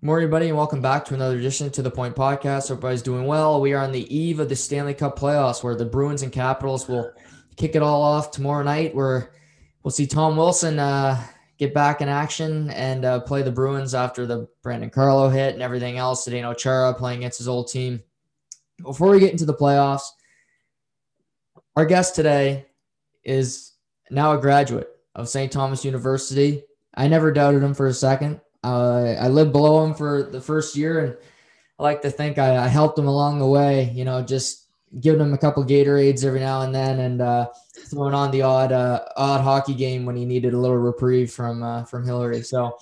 Morning, everybody, and welcome back to another edition to the Point Podcast. Hope everybody's doing well. We are on the eve of the Stanley Cup playoffs, where the Bruins and Capitals will kick it all off tomorrow night. Where we'll see Tom Wilson get back in action and play the Bruins after the Brandon Carlo hit and everything else. Zdeno Chara playing against his old team. Before we get into the playoffs, our guest today is now a graduate of St. Thomas University. I never doubted him for a second. I lived below him for the first year, and I like to think I helped him along the way, just giving him a couple Gatorades every now and then, and throwing on the odd hockey game when he needed a little reprieve from Hillary. So,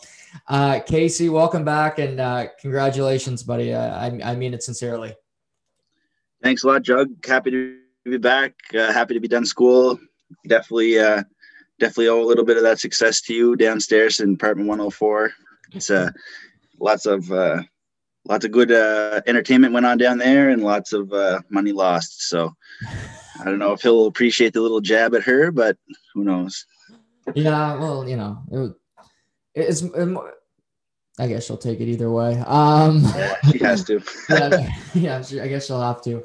Casey, welcome back, and congratulations, buddy. I mean it sincerely. Thanks a lot, Jug. Happy to be back. Happy to be done school. Definitely owe a little bit of that success to you downstairs in apartment 104. It's lots of good entertainment went on down there, and lots of money lost. So I don't know if he'll appreciate the little jab at her, but who knows? Yeah, well, I guess she'll take it either way. She has to. yeah, I guess she'll have to.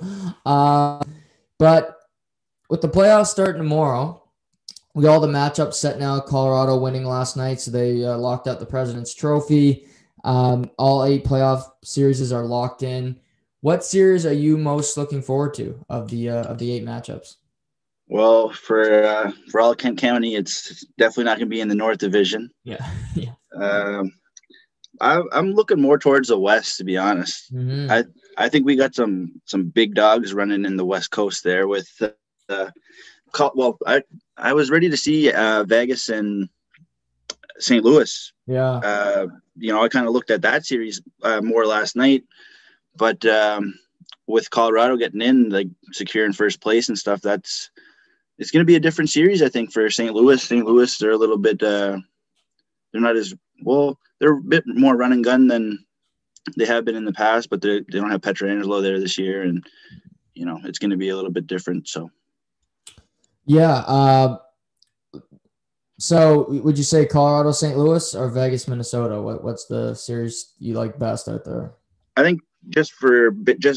But with the playoffs starting tomorrow, we got all the matchups set now. Colorado winning last night, so they locked out the President's Trophy. All 8 playoff series are locked in. What series are you most looking forward to of the 8 matchups? Well, for all Kent County, it's definitely not going to be in the North Division. Yeah. I'm looking more towards the West, to be honest. Mm-hmm. I think we got some big dogs running in the West Coast there with I was ready to see Vegas and St. Louis. Yeah. I kind of looked at that series more last night, but with Colorado getting in, like securing first place and stuff, it's going to be a different series, I think, for St. Louis. St. Louis, they're a little bit, they're not as well. They're a bit more run and gun than they have been in the past, but they don't have Pietrangelo there this year, and it's going to be a little bit different. So. Yeah. So would you say Colorado, St. Louis, or Vegas, Minnesota? What's the series you like best out there? I think just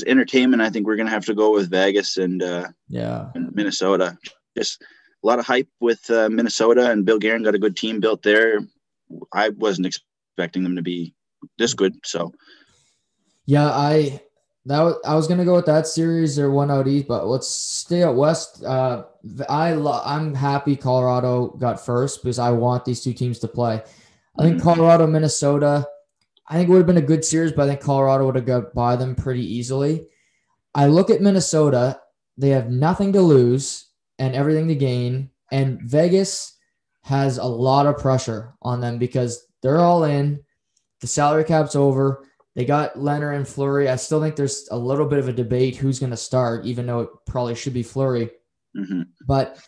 entertainment, I think we're going to have to go with Vegas and Minnesota. Just a lot of hype with Minnesota, and Bill Guerin got a good team built there. I wasn't expecting them to be this good. So, yeah, I was gonna go with that series or one out east, but let's stay out west. I'm happy Colorado got first because I want these two teams to play. I think Colorado, Minnesota, I think it would have been a good series, but I think Colorado would have got by them pretty easily. I look at Minnesota, they have nothing to lose and everything to gain, and Vegas has a lot of pressure on them because they're all in. The salary cap's over. They got Leonard and Fleury. I still think there's a little bit of a debate who's going to start, even though it probably should be Fleury. Mm-hmm. But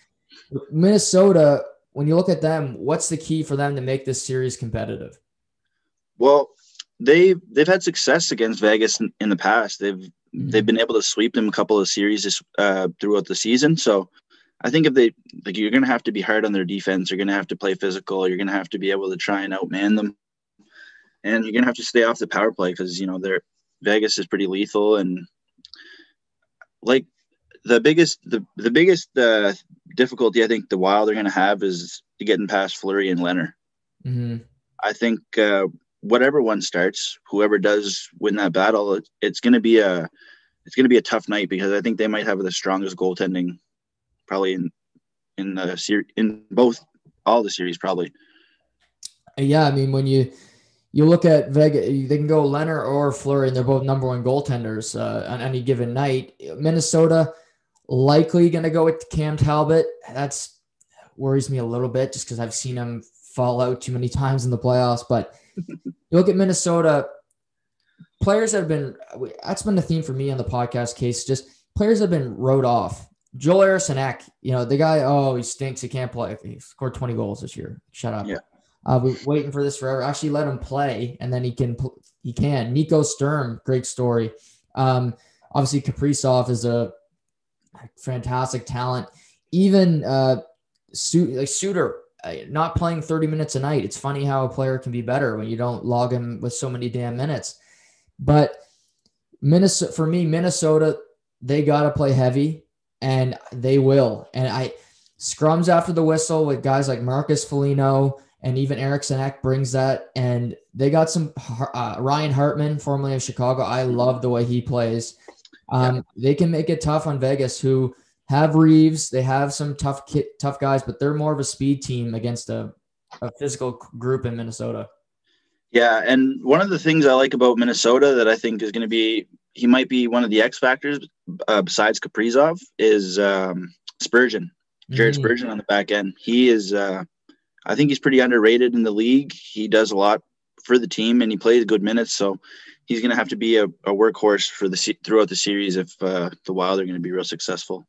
Minnesota, when you look at them, what's the key for them to make this series competitive? Well, they've had success against Vegas in the past. They've been able to sweep them a couple of series throughout the season. So I think you're going to have to be hard on their defense. You're going to have to play physical. You're going to have to be able to try and outman them. And you're going to have to stay off the power play because, Vegas is pretty lethal. And like the biggest difficulty I think the Wild are going to have is getting past Fleury and Leonard. Mm-hmm. I think whatever one starts, whoever does win that battle, it's going to be a tough night because I think they might have the strongest goaltending probably in the series, in all the series probably. Yeah, I mean, when you look at Vegas, they can go Leonard or Fleury, and they're both number one goaltenders on any given night. Minnesota likely going to go with Cam Talbot. That's worries me a little bit just because I've seen him fall out too many times in the playoffs. But you look at Minnesota, players that have been – that's been the theme for me on the podcast case, just players have been wrote off. Joel Eriksson, the guy, he stinks. He can't play. He scored 20 goals this year. Shut up. Yeah. We're waiting for this forever. Actually, let him play, and then he can. Nico Sturm, great story. Obviously, Kaprizov is a fantastic talent. Even Suter not playing 30 minutes a night. It's funny how a player can be better when you don't log him with so many damn minutes. But Minnesota, for me, Minnesota, they got to play heavy, and they will. And scrums after the whistle with guys like Marcus Foligno and even Eriksson Ek brings that. And they got some Ryan Hartman, formerly of Chicago. I love the way he plays. They can make it tough on Vegas, who have Reeves. They have some tough guys, but they're more of a speed team against a physical group in Minnesota. Yeah, and one of the things I like about Minnesota that I think is going to be, he might be one of the X factors besides Kaprizov, is Spurgeon, Jared Spurgeon on the back end. He is, I think he's pretty underrated in the league. He does a lot for the team, and he plays good minutes, so he's going to have to be a workhorse for throughout the series if the Wild are going to be real successful.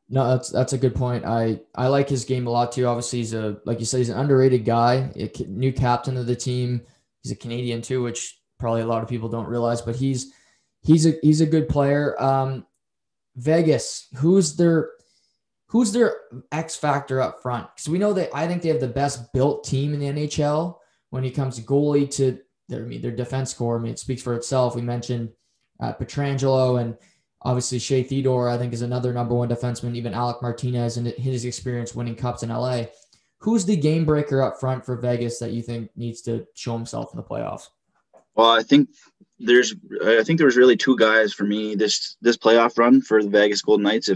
No, that's a good point. I like his game a lot too. Obviously, he's like you said, he's an underrated guy, new captain of the team. He's a Canadian too, which probably a lot of people don't realize, but he's a good player. Vegas, who's their X factor up front? Because we know I think they have the best built team in the NHL when it comes to goalie to their defense core. I mean, it speaks for itself. We mentioned Pietrangelo, and obviously Shea Theodore, I think, is another number one defenseman. Even Alec Martinez and his experience winning cups in LA. Who's the game breaker up front for Vegas that you think needs to show himself in the playoffs? Well, I think there was really two guys for me this playoff run for the Vegas Golden Knights.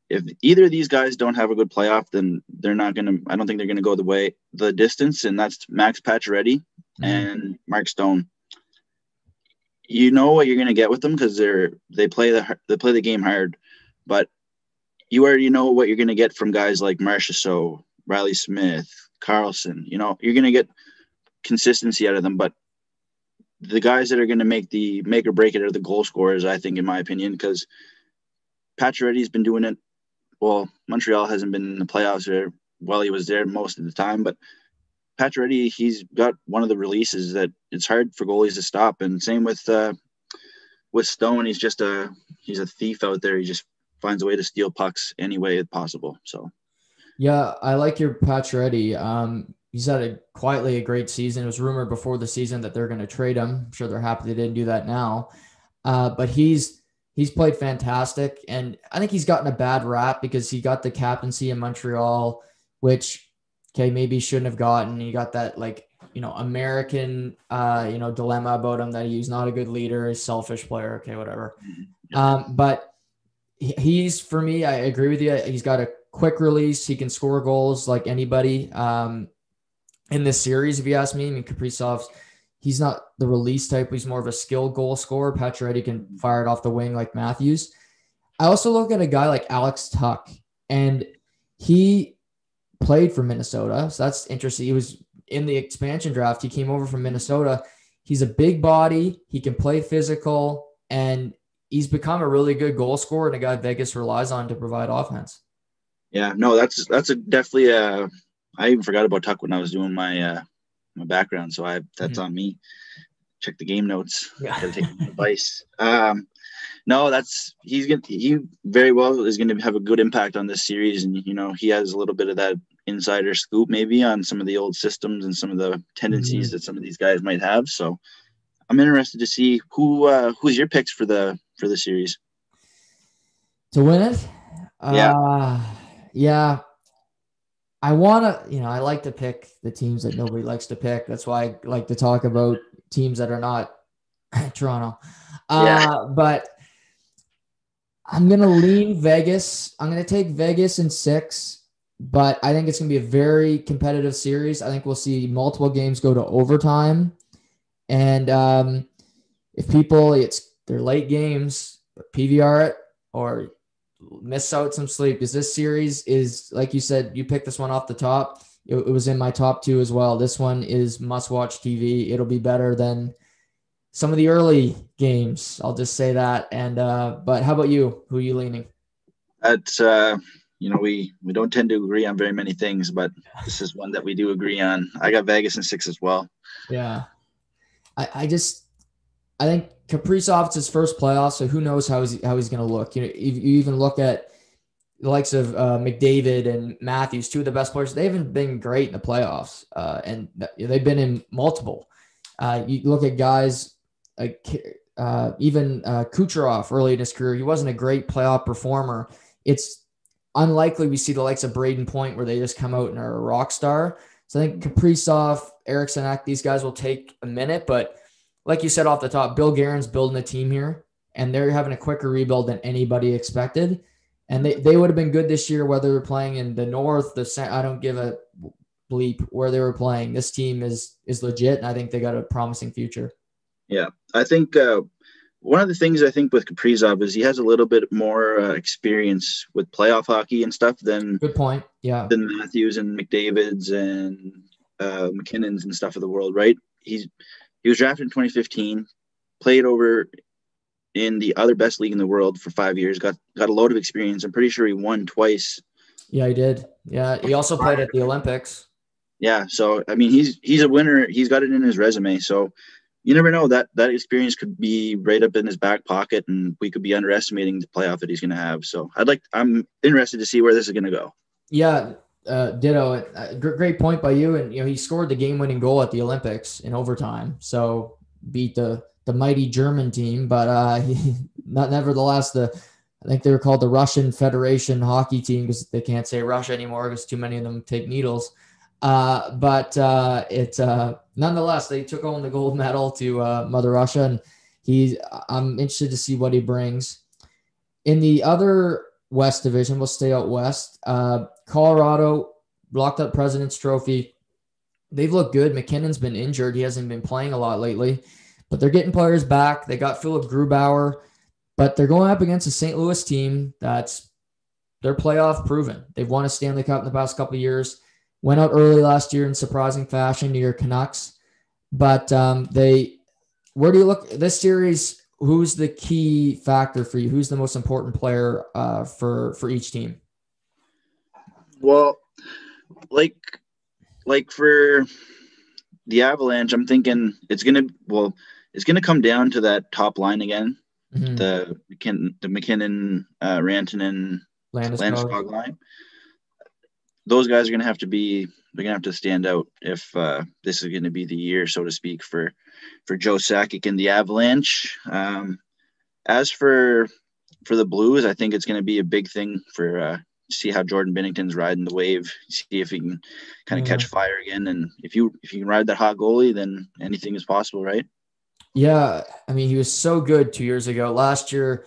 If either of these guys don't have a good playoff, then they're not going to – I don't think they're going to go the distance, and that's Max Pacioretty and Mark Stone. You know what you're going to get with them because they play the game hard, but you already know what you're going to get from guys like Marchessault, Riley Smith, Carlson. You know, you're going to get consistency out of them, but the guys that are going to make or break it are the goal scorers, I think, in my opinion, because Pacioretty's been doing it. Well, Montreal hasn't been in the playoffs while he was there most of the time, but Pacioretty, he's got one of the releases that it's hard for goalies to stop. And same with Stone. He's a thief out there. He just finds a way to steal pucks any way possible. So, yeah, I like your Pacioretty. He's had quietly a great season. It was rumored before the season that they're going to trade him. I'm sure they're happy they didn't do that now. But he's played fantastic. And I think he's gotten a bad rap because he got the captaincy in Montreal, which, okay, maybe he shouldn't have gotten. He got that, American, dilemma about him that he's not a good leader, a selfish player. Okay, whatever. But he's, for me, I agree with you. He's got a quick release. He can score goals like anybody in this series, if you ask me. I mean, Kaprizov's, he's not the release type. He's more of a skilled goal scorer. Pacioretty can fire it off the wing like Matthews. I also look at a guy like Alex Tuch, and he played for Minnesota. So that's interesting. He was in the expansion draft. He came over from Minnesota. He's a big body. He can play physical, and he's become a really good goal scorer and a guy Vegas relies on to provide offense. Yeah, no, that's definitely I even forgot about Tuch when I was doing my background, so that's on me. Check the game notes. Yeah. Gotta take advice. No, he very well is going to have a good impact on this series, and he has a little bit of that insider scoop maybe on some of the old systems and some of the tendencies that some of these guys might have. So I'm interested to see who's your picks for the series to win it. Yeah. I want to, I like to pick the teams that nobody likes to pick. That's why I like to talk about teams that are not Toronto. But I'm going to lean Vegas. I'm going to take Vegas in 6, but I think it's going to be a very competitive series. I think we'll see multiple games go to overtime. And if they're late games, PVR it or miss out some sleep, because this series is, like you said, you picked this one off the top. It was in my top 2 as well. This one is must-watch TV. It'll be better than some of the early games. I'll just say that. And but how about you? Who are you leaning? That's we don't tend to agree on very many things, but this is one that we do agree on. I got Vegas in 6 as well. Yeah, I think Kaprizov's his first playoff, so who knows how he's going to look. You even look at the likes of McDavid and Matthews, two of the best players. They haven't been great in the playoffs, and they've been in multiple. You look at guys like even Kucherov early in his career. He wasn't a great playoff performer. It's unlikely we see the likes of Braden Point where they just come out and are a rock star. So I think Kaprizov, Eriksson, these guys will take a minute. But like you said off the top, Bill Guerin's building a team here, and they're having a quicker rebuild than anybody expected. And they would have been good this year, whether they're playing in the North, I don't give a bleep where they were playing. This team is legit, and I think they got a promising future. Yeah, I think one of the things I think with Kaprizov is he has a little bit more experience with playoff hockey and stuff than good point. Yeah, than Matthews and McDavid's and McKinnon's and stuff of the world, right? He was drafted in 2015, played over in the other best league in the world for 5 years, got a load of experience. I'm pretty sure he won twice. Yeah, he did. Yeah, he also played at the Olympics. Yeah, so I mean, he's a winner. He's got it in his resume. So you never know, that experience could be right up in his back pocket, and we could be underestimating the playoff that he's going to have. So I'm interested to see where this is going to go. Yeah, ditto. Great point by you. And he scored the game-winning goal at the Olympics in overtime. So beat the mighty German team, but nevertheless, I think they were called the Russian Federation hockey team because they can't say Russia anymore because too many of them take needles. But nonetheless, they took home the gold medal to Mother Russia, and I'm interested to see what he brings. In the other West Division, we'll stay out west. Colorado blocked up President's Trophy. They've looked good. McKinnon's been injured. He hasn't been playing a lot lately. But they're getting players back. They got Philip Grubauer, but they're going up against a St. Louis team they're playoff proven. They've won a Stanley Cup in the past couple of years. Went out early last year in surprising fashion to your Canucks. But where do you look this series? Who's the key factor for you? Who's the most important player for each team? Well, like for the Avalanche, I'm thinking it's gonna come down to that top line again. Mm-hmm. The McKinnon, Rantanen, Landeskog line. Those guys are gonna have to stand out if this is gonna be the year, so to speak, for Joe Sakic and the Avalanche. As for the Blues, I think it's gonna be a big thing for see how Jordan Binnington's riding the wave, see if he can kind of catch fire again. And if you can ride that hot goalie, then anything is possible, right? Yeah. I mean, he was so good 2 years ago. Last year,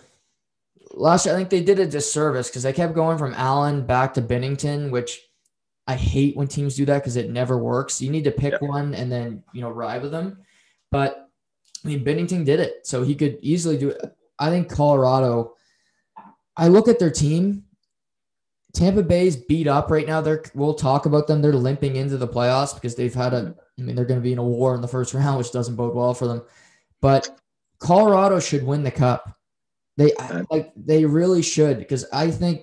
I think they did a disservice because they kept going from Allen back to Binnington, which I hate when teams do that because it never works. You need to pick one and then, ride with them. But I mean, Binnington did it, so he could easily do it. I think Colorado, I look at their team. Tampa Bay's beat up right now. We'll talk about them. They're limping into the playoffs because they're going to be in a war in the first round, which doesn't bode well for them. But Colorado should win the cup. They really should, because I think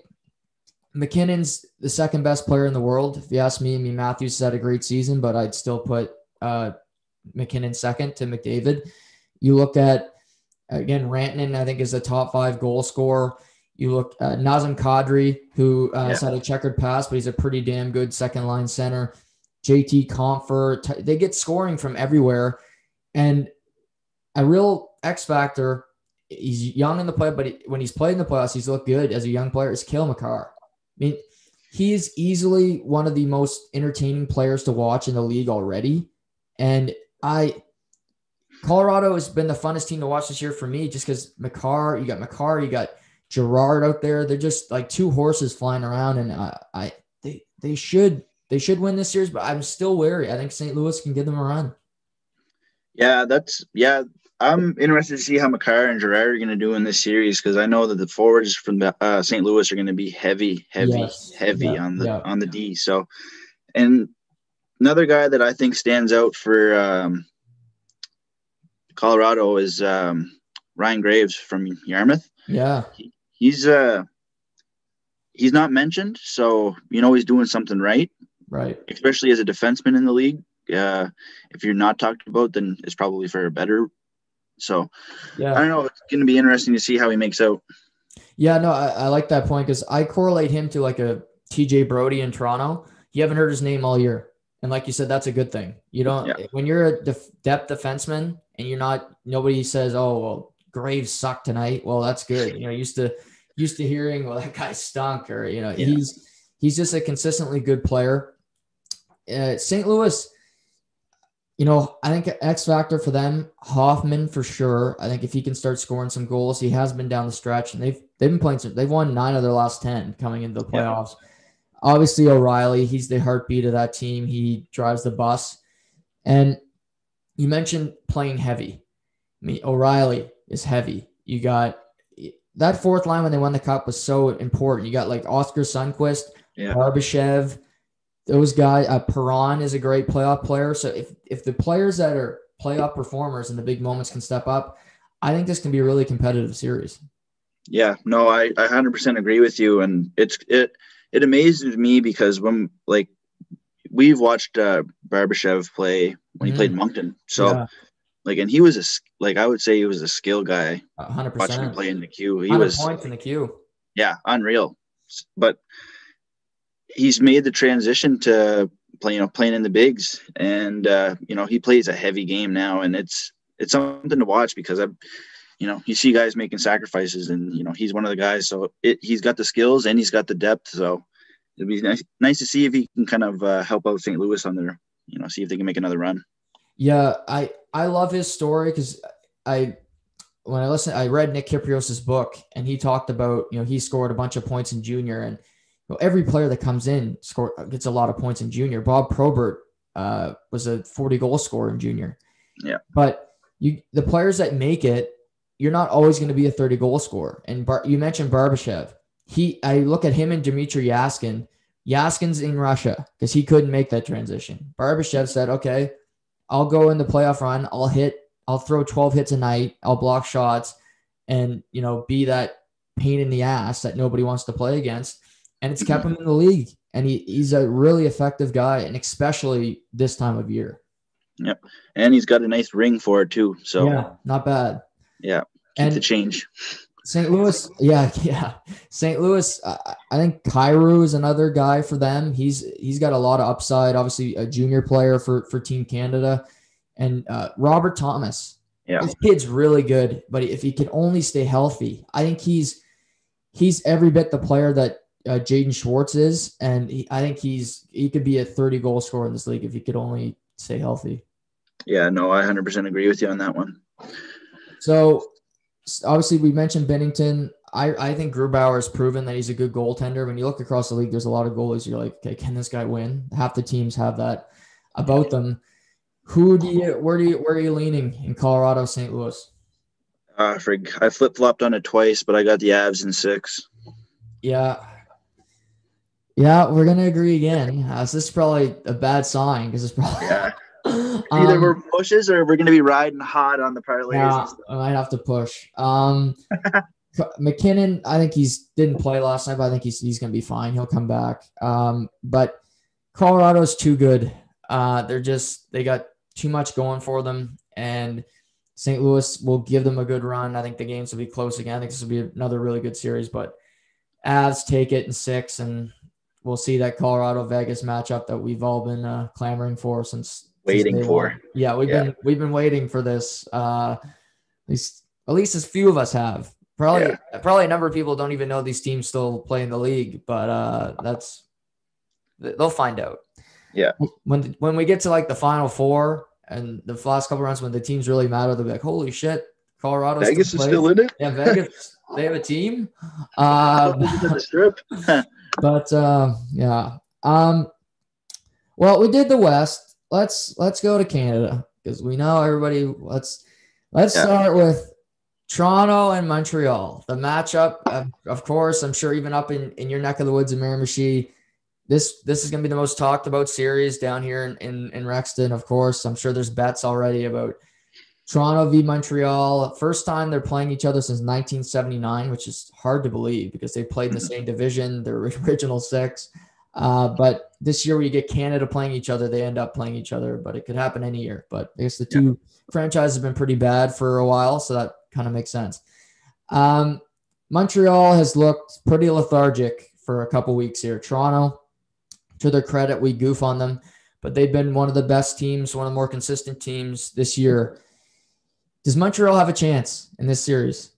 McKinnon's the second best player in the world. If you ask me, Matthews had a great season, but I'd still put McKinnon second to McDavid. You look at, again, Rantanen, I think, is a top 5 goal scorer. You look at Nazem Kadri, who has had a checkered past, but he's a pretty damn good second-line center. JT Compher. They get scoring from everywhere. And a real X factor, he's young in the play, but when he's played in the playoffs, he's looked good as a young player, is Cale Makar. I mean, he is easily one of the most entertaining players to watch in the league already. And Colorado has been the funnest team to watch this year for me, just because you got Gerard out there. They're just like two horses flying around, and they should win this series, but I'm still wary. I think St. Louis can give them a run. I'm interested to see how Makar and Gerard are going to do in this series, because I know that the forwards from St. Louis are going to be heavy on the D. So, and another guy that I think stands out for Colorado is Ryan Graves from Yarmouth. Yeah. He's not mentioned, so he's doing something right. Right. Especially as a defenseman in the league. If you're not talked about, then it's probably for a better. So I don't know. It's going to be interesting to see how he makes out. Yeah, no, I like that point because I correlate him to like a TJ Brody in Toronto. You haven't heard his name all year. And like you said, that's a good thing. You don't, Yeah. when you're a depth defenseman and you're not, nobody says, oh, well, Graves sucked tonight. Well, that's good. Used to hearing, well, that guy stunk, or, Yeah. he's just a consistently good player. St. Louis, I think X factor for them, Hoffman for sure. I think if he can start scoring some goals, he has been down the stretch, and they've been playing they've won 9 of their last 10 coming into the playoffs. Yeah. Obviously, O'Reilly, he's the heartbeat of that team. He drives the bus. And you mentioned playing heavy. I mean, O'Reilly is heavy. You got that fourth line when they won the cup was so important. You got like Oscar Sundqvist, Barbashev, those guys. Perron is a great playoff player. So if the players that are playoff performers in the big moments can step up, I think this can be a really competitive series. Yeah, no, I 100% agree with you. And it amazes me because when we've watched Barbashev play when he played in Moncton. So and he was I would say he was a skill guy. 100%. Watching him play in the queue. He 100 was points in the queue. Yeah, unreal. But he's made the transition to playing in the bigs, and he plays a heavy game now, and it's something to watch because you see guys making sacrifices, and he's one of the guys. So he's got the skills and he's got the depth. So it'd be nice to see if he can kind of help out St. Louis on their, see if they can make another run. Yeah, I love his story because I read Nick Kyprios's book, and he talked about, he scored a bunch of points in junior, and every player that comes in gets a lot of points in junior. Bob Probert was a 40-goal scorer in junior. Yeah. But the players that make it, you're not always going to be a 30-goal scorer. And you mentioned Barbashev. I look at him and Dmitry Yaskin. Yaskin's in Russia because he couldn't make that transition. Barbashev said, okay, I'll go in the playoff run. I'll throw 12 hits a night. I'll block shots and, be that pain in the ass that nobody wants to play against. And it's kept him in the league. And he's a really effective guy, and especially this time of year. Yep. And he's got a nice ring for it too. So yeah, not bad. Yeah. Keep the change. St. Louis. Yeah. St. Louis. I think Kyrou is another guy for them. He's got a lot of upside, obviously a junior player for Team Canada, and Robert Thomas. Yeah. This kid's really good, but if he can only stay healthy, I think he's every bit the player that Jaden Schwartz is, and I think he could be a 30-goal scorer in this league if he could only stay healthy. Yeah, no, I 100% agree with you on that one. So obviously we mentioned Binnington. I think Grubauer has proven that he's a good goaltender. When you look across the league, there's a lot of goalies. You're like, okay, can this guy win? Half the teams have that about them. Where are you leaning in Colorado, St. Louis? I flip-flopped on it twice, but I got the Avs in 6. Yeah, we're gonna agree again. This is probably a bad sign because it's probably either we're pushes or we're gonna be riding hot on the parlays. Yeah, I might have to push. McKinnon, I think didn't play last night, but I think he's gonna be fine. He'll come back. But Colorado's too good. They got too much going for them, and St. Louis will give them a good run. I think the games will be close again. I think this will be another really good series, but Avs take it in 6, and we'll see that Colorado-Vegas matchup that we've all been clamoring for since waiting for. Yeah, we've been waiting for this. At least as few of us have. Probably a number of people don't even know these teams still play in the league, but they'll find out. Yeah. When we get to like the Final Four and the last couple rounds when the teams really matter, they'll be like, holy shit, Colorado. Vegas is still in it. Yeah, Vegas. They have a team. The strip. But yeah. Well, we did the West. Let's go to Canada because we know everybody. Let's start with Toronto and Montreal. The matchup, of course, I'm sure even up in your neck of the woods in Miramichi, this is going to be the most talked about series down here in Rexton. Of course, I'm sure there's bets already about Toronto v Montreal. First time they're playing each other since 1979, which is hard to believe because they played in the same division, their original 6. But this year, when you get Canada playing each other, they end up playing each other. But it could happen any year. But I guess the two franchises have been pretty bad for a while, so that kind of makes sense. Montreal has looked pretty lethargic for a couple weeks here. Toronto, to their credit, we goof on them, but they've been one of the best teams, one of the more consistent teams this year. Does Montreal have a chance in this series?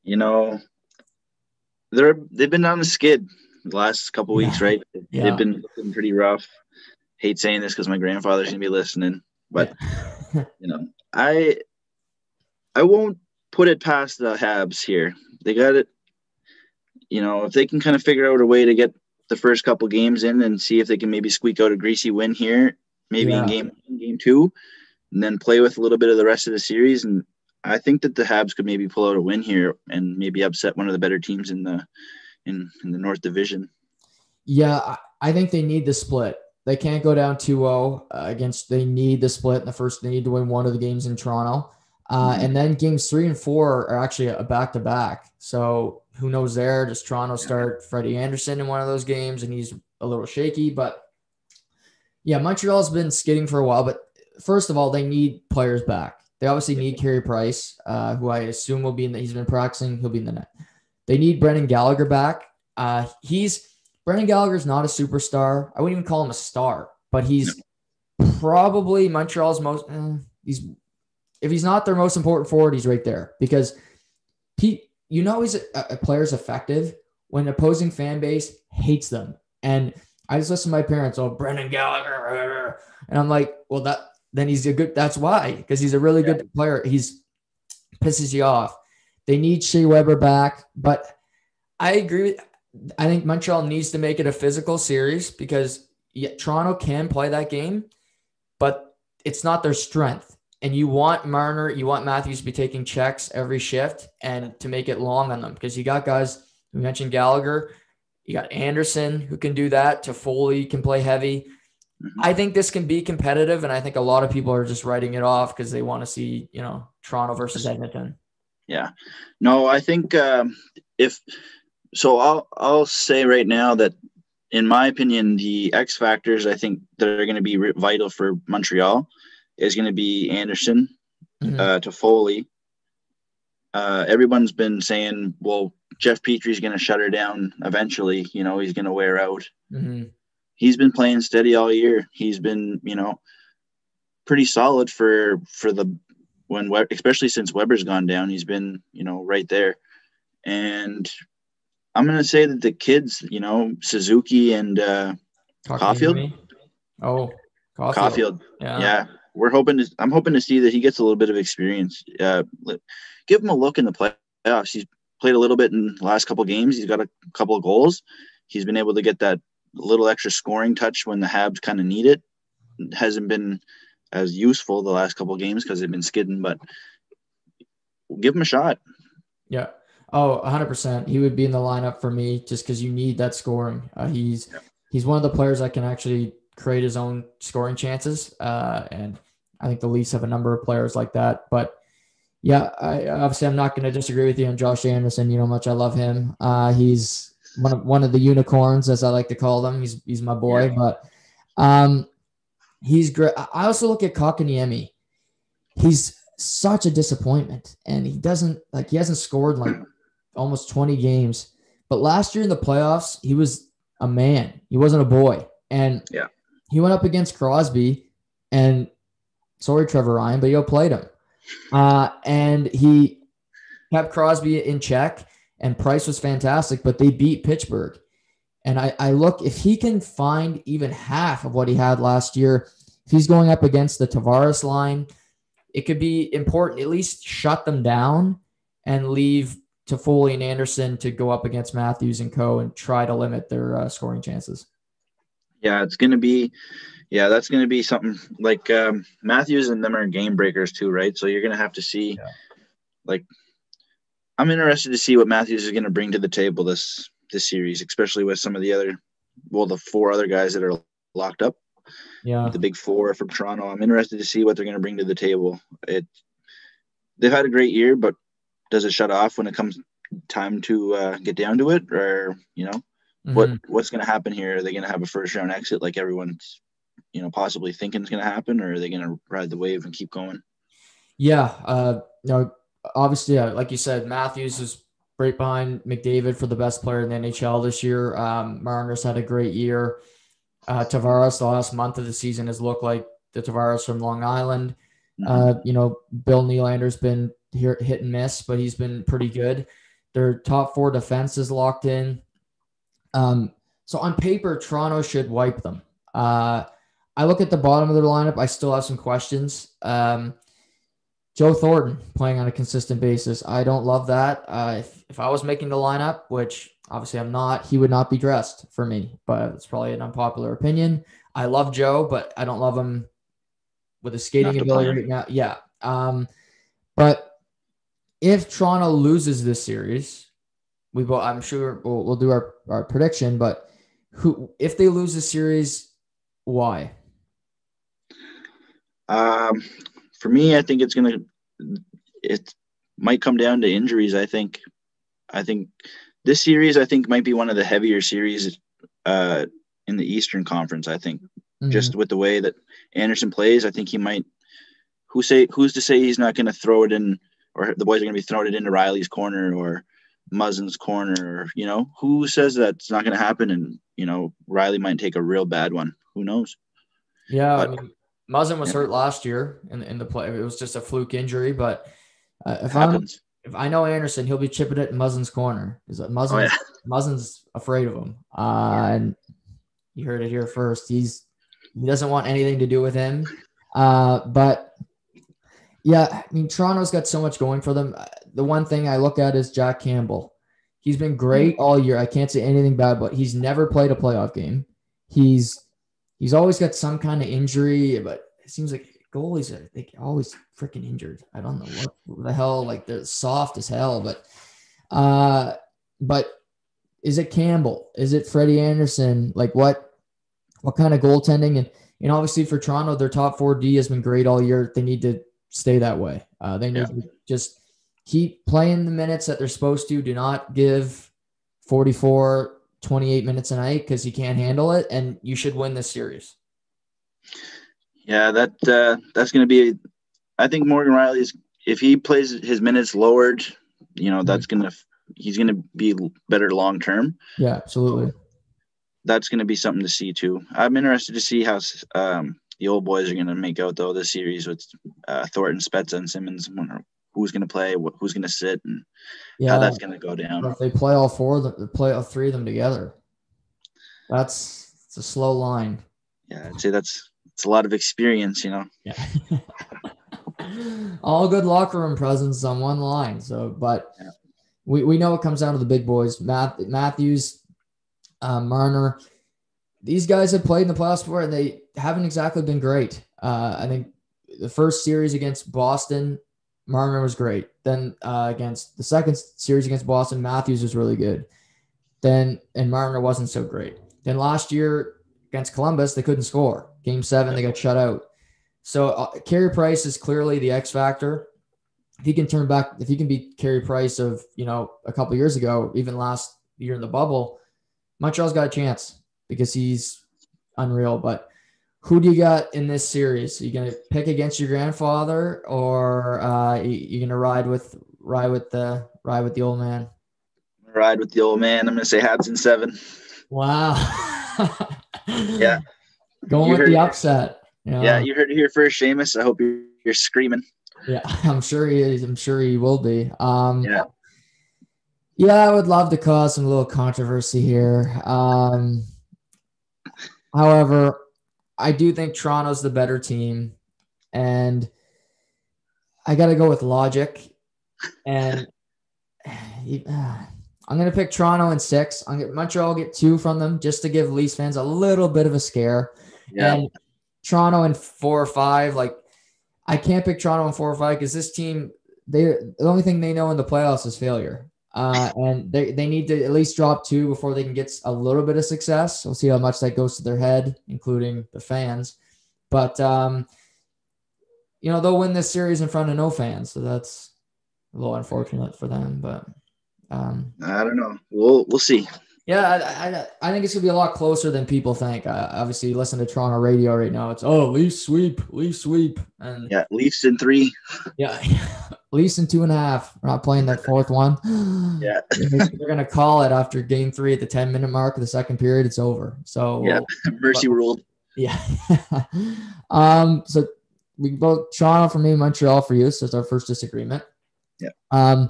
You know, they've been on the skid the last couple weeks, right? Yeah. They've been looking pretty rough. Hate saying this because my grandfather's gonna be listening, but I won't put it past the Habs here. They got it. If they can kind of figure out a way to get the first couple games in and see if they can maybe squeak out a greasy win here, maybe in game 2, and then play with a little bit of the rest of the series. And I think that the Habs could maybe pull out a win here and maybe upset one of the better teams in the North Division. Yeah, I think they need the split. They can't go down 2-0 against. They need the split in the first. They need to win one of the games in Toronto. And then games 3 and 4 are actually a back-to-back. So who knows there? Does Toronto start Freddie Anderson in one of those games? And he's a little shaky. But, yeah, Montreal's been skidding for a while. But first of all, they need players back. They obviously need Carey Price, who I assume will be in the – he's been practicing. He'll be in the net. They need Brendan Gallagher back. Brendan Gallagher's not a superstar. I wouldn't even call him a star. But he's probably Montreal's most if he's not their most important forward, he's right there because he's a player's effective when opposing fan base hates them. And I just listen to my parents, Brendan Gallagher. And I'm like, well, then he's that's why, because he's a really good player. He's pisses you off. They need Shea Weber back, but I agree. I think Montreal needs to make it a physical series because Toronto can play that game, but it's not their strength. And you want Marner, you want Matthews to be taking checks every shift and to make it long on them because you got guys, we mentioned Gallagher, you got Anderson who can do that, Toffoli can play heavy. I think this can be competitive, and I think a lot of people are just writing it off because they want to see, Toronto versus Edmonton. Yeah. No, I think I'll say right now that in my opinion, the X factors I think that are going to be vital for Montreal is going to be Anderson, Toffoli. Everyone's been saying, well, Jeff Petry's going to shut her down eventually. He's going to wear out. Mm-hmm. He's been playing steady all year. He's been, pretty solid for especially since Weber's gone down. He's been, right there. And I'm going to say that the kids, Suzuki and Caulfield. Caulfield. Yeah. I'm hoping to see that he gets a little bit of experience. Give him a look in the playoffs. He's played a little bit in the last couple of games. He's got a couple of goals. He's been able to get that little extra scoring touch when the Habs kind of need it. It hasn't been as useful the last couple of games because they've been skidding, but give him a shot. Yeah. 100%. He would be in the lineup for me just because you need that scoring. He's one of the players that can actually create his own scoring chances. And I think the Leafs have a number of players like that. But yeah, I'm not going to disagree with you on Josh Anderson. You know how much I love him. He's one of the unicorns, as I like to call them. He's my boy, but he's great. I also look at Kotkaniemi. He's such a disappointment, and he hasn't scored like almost 20 games. But last year in the playoffs, he was a man. He wasn't a boy, and he went up against Crosby, and sorry, Trevor Ryan, but he outplayed him. And he kept Crosby in check, and Price was fantastic, but they beat Pittsburgh. And I look, if he can find even half of what he had last year, if he's going up against the Tavares line, it could be important, at least shut them down and leave Toffoli and Anderson to go up against Matthews and co. and try to limit their scoring chances. Yeah, that's going to be something like Matthews and them are game breakers too, right? So you're going to have to see, I'm interested to see what Matthews is going to bring to the table this series, especially with some of the 4 other guys that are locked up. Yeah, the big 4 from Toronto. I'm interested to see what they're going to bring to the table. They've had a great year, but does it shut off when it comes time to get down to it, or what's going to happen here? Are they going to have a first round exit like everyone's possibly thinking is going to happen, or are they going to ride the wave and keep going? Yeah, obviously, like you said, Matthews is right behind McDavid for the best player in the NHL this year. Marner's had a great year. Tavares, the last month of the season, has looked like the Tavares from Long Island. Bill Nylander's been here hit and miss, but he's been pretty good. Their top 4 defense is locked in. So on paper, Toronto should wipe them. I look at the bottom of their lineup. I still have some questions. Joe Thornton playing on a consistent basis. I don't love that. If I was making the lineup, which obviously I'm not, he would not be dressed for me, but it's probably an unpopular opinion. I love Joe, but I don't love him with his skating ability right now. Yeah. But if Toronto loses this series, I'm sure we'll do our prediction, but if they lose the series, why? For me, I think it might come down to injuries. I think this series, might be one of the heavier series in the Eastern Conference. I think just with the way that Anderson plays, I think he might. Who's to say he's not going to throw it in, or the boys are going to be throwing it into Riley's corner or Muzzin's corner, or who says that's not going to happen? And Riley might take a real bad one. Who knows? Yeah, but, Muzzin was hurt last year in the play. It was just a fluke injury, but if I know Anderson, he'll be chipping it in Muzzin's corner. Muzzin's afraid of him, and you heard it here first. He doesn't want anything to do with him. But yeah, Toronto's got so much going for them. The one thing I look at is Jack Campbell. He's been great all year. I can't say anything bad, but he's never played a playoff game. He's always got some kind of injury, but it seems like goalies are always freaking injured. I don't know what the hell, they're soft as hell, but is it Campbell? Is it Freddie Anderson? What kind of goaltending? And obviously for Toronto, their top 4D has been great all year. They need to stay that way. They need to just keep playing the minutes that they're supposed to. Do not give 28 minutes a night because he can't handle it, and you should win this series. Yeah, that's going to be. I think Morgan Riley's, if he plays his minutes lowered, he's going to be better long term. Yeah, absolutely. That's going to be something to see too. I'm interested to see how the old boys are going to make out though this series with Thornton, Spezza, and Simmons. Who's going to play, who's going to sit, and how that's going to go down. If they play all 4 of them, play all 3 of them together, it's a slow line. Yeah, I'd say it's a lot of experience, Yeah. All good locker room presence on one line. So, but we know it comes down to the big boys, Matthews, Marner. These guys have played in the playoffs before, and they haven't exactly been great. I think the first series against Boston, Marner was great. Then against the second series against Boston, Matthews was really good. And Marner wasn't so great. Then last year against Columbus, they couldn't score. Game 7, they got shut out. So Carey Price is clearly the X factor. If he can beat Carey Price of a couple of years ago, even last year in the bubble, Montreal's got a chance because he's unreal. But who do you got in this series? Are you going to pick against your grandfather, or you going to ride with the old man? Ride with the old man. I'm going to say Habs in 7. Wow. Yeah. Going with the upset. Yeah, you heard it here first, Seamus. I hope you're screaming. Yeah, I'm sure he is. I'm sure he will be. Yeah, I would love to cause some little controversy here. However, I do think Toronto's the better team, and I got to go with logic. And I'm going to pick Toronto in 6. Montreal get 2 from them just to give Leafs fans a little bit of a scare. Yeah. And Toronto in 4 or 5. I can't pick Toronto in 4 or 5 because this team, the only thing they know in the playoffs is failure. And they need to at least drop 2 before they can get a little bit of success. We'll see how much that goes to their head, including the fans. But, they'll win this series in front of no fans. So that's a little unfortunate for them. But I don't know. We'll see. Yeah, I think it's gonna be a lot closer than people think. Obviously, you listen to Toronto radio right now. It's Leafs sweep, and Yeah, Leafs in 3. yeah, Leafs in 2.5. We're not playing that fourth one. Yeah. They're gonna call it after game 3 at the 10-minute mark of the second period. It's over. So Yeah, mercy ruled. Yeah. So we both Toronto for me, Montreal for you. So it's our first disagreement. Yeah.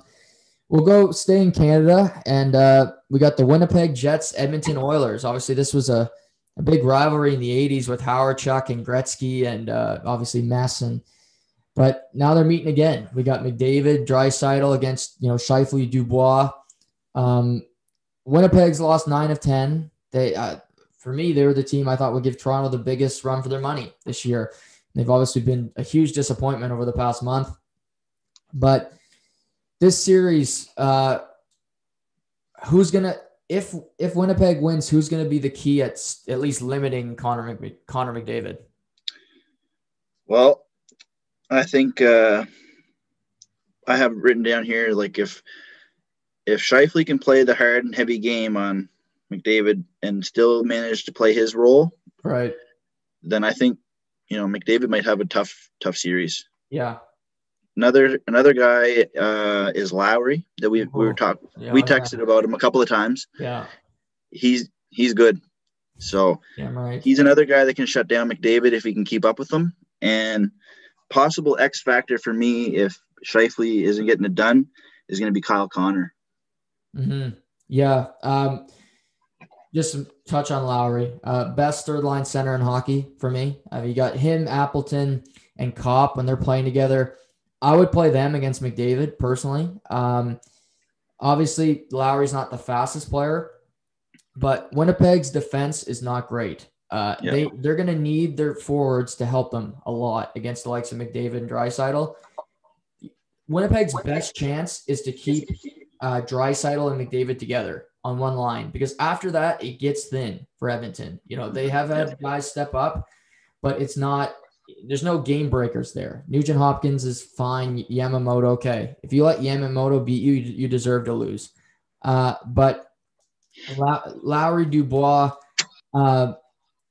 We'll go stay in Canada, and we got the Winnipeg Jets, Edmonton Oilers. Obviously, this was a big rivalry in the 80s with Howard, Chuck, and Gretzky, and obviously Masson. But now they're meeting again. We got McDavid, Draisaitl against Scheifele, Dubois. Winnipeg's lost 9 of 10. They, for me, they were the team I thought would give Toronto the biggest run for their money this year. They've obviously been a huge disappointment over the past month. But this series, who's gonna if Winnipeg wins, who's gonna be the key at least limiting Connor McDavid? Well, I think I have written down here like if Scheifele can play the hard and heavy game on McDavid and still manage to play his role, right? Then I think McDavid might have a tough series. Yeah. Another guy is Lowry that we were talking. Yeah, we texted about him a couple of times. Yeah, he's good. So right. He's another guy that can shut down McDavid if he can keep up with him. And possible X factor for me, if Scheifele isn't getting it done, is going to be Kyle Connor. Mm-hmm. Yeah. Just to touch on Lowry, best third line center in hockey for me. You got him, Appleton, and Kopp when they're playing together. I would play them against McDavid personally. Obviously, Lowry's not the fastest player, but Winnipeg's defense is not great. They're going to need their forwards to help them a lot against the likes of McDavid and Draisaitl. Winnipeg's best chance is to keep Draisaitl and McDavid together on one line, because after that, it gets thin for Edmonton. They have had guys step up, but there's no game breakers there. Nugent Hopkins is fine. Yamamoto, okay. If you let Yamamoto beat you, you deserve to lose. But Lowry, Dubois, and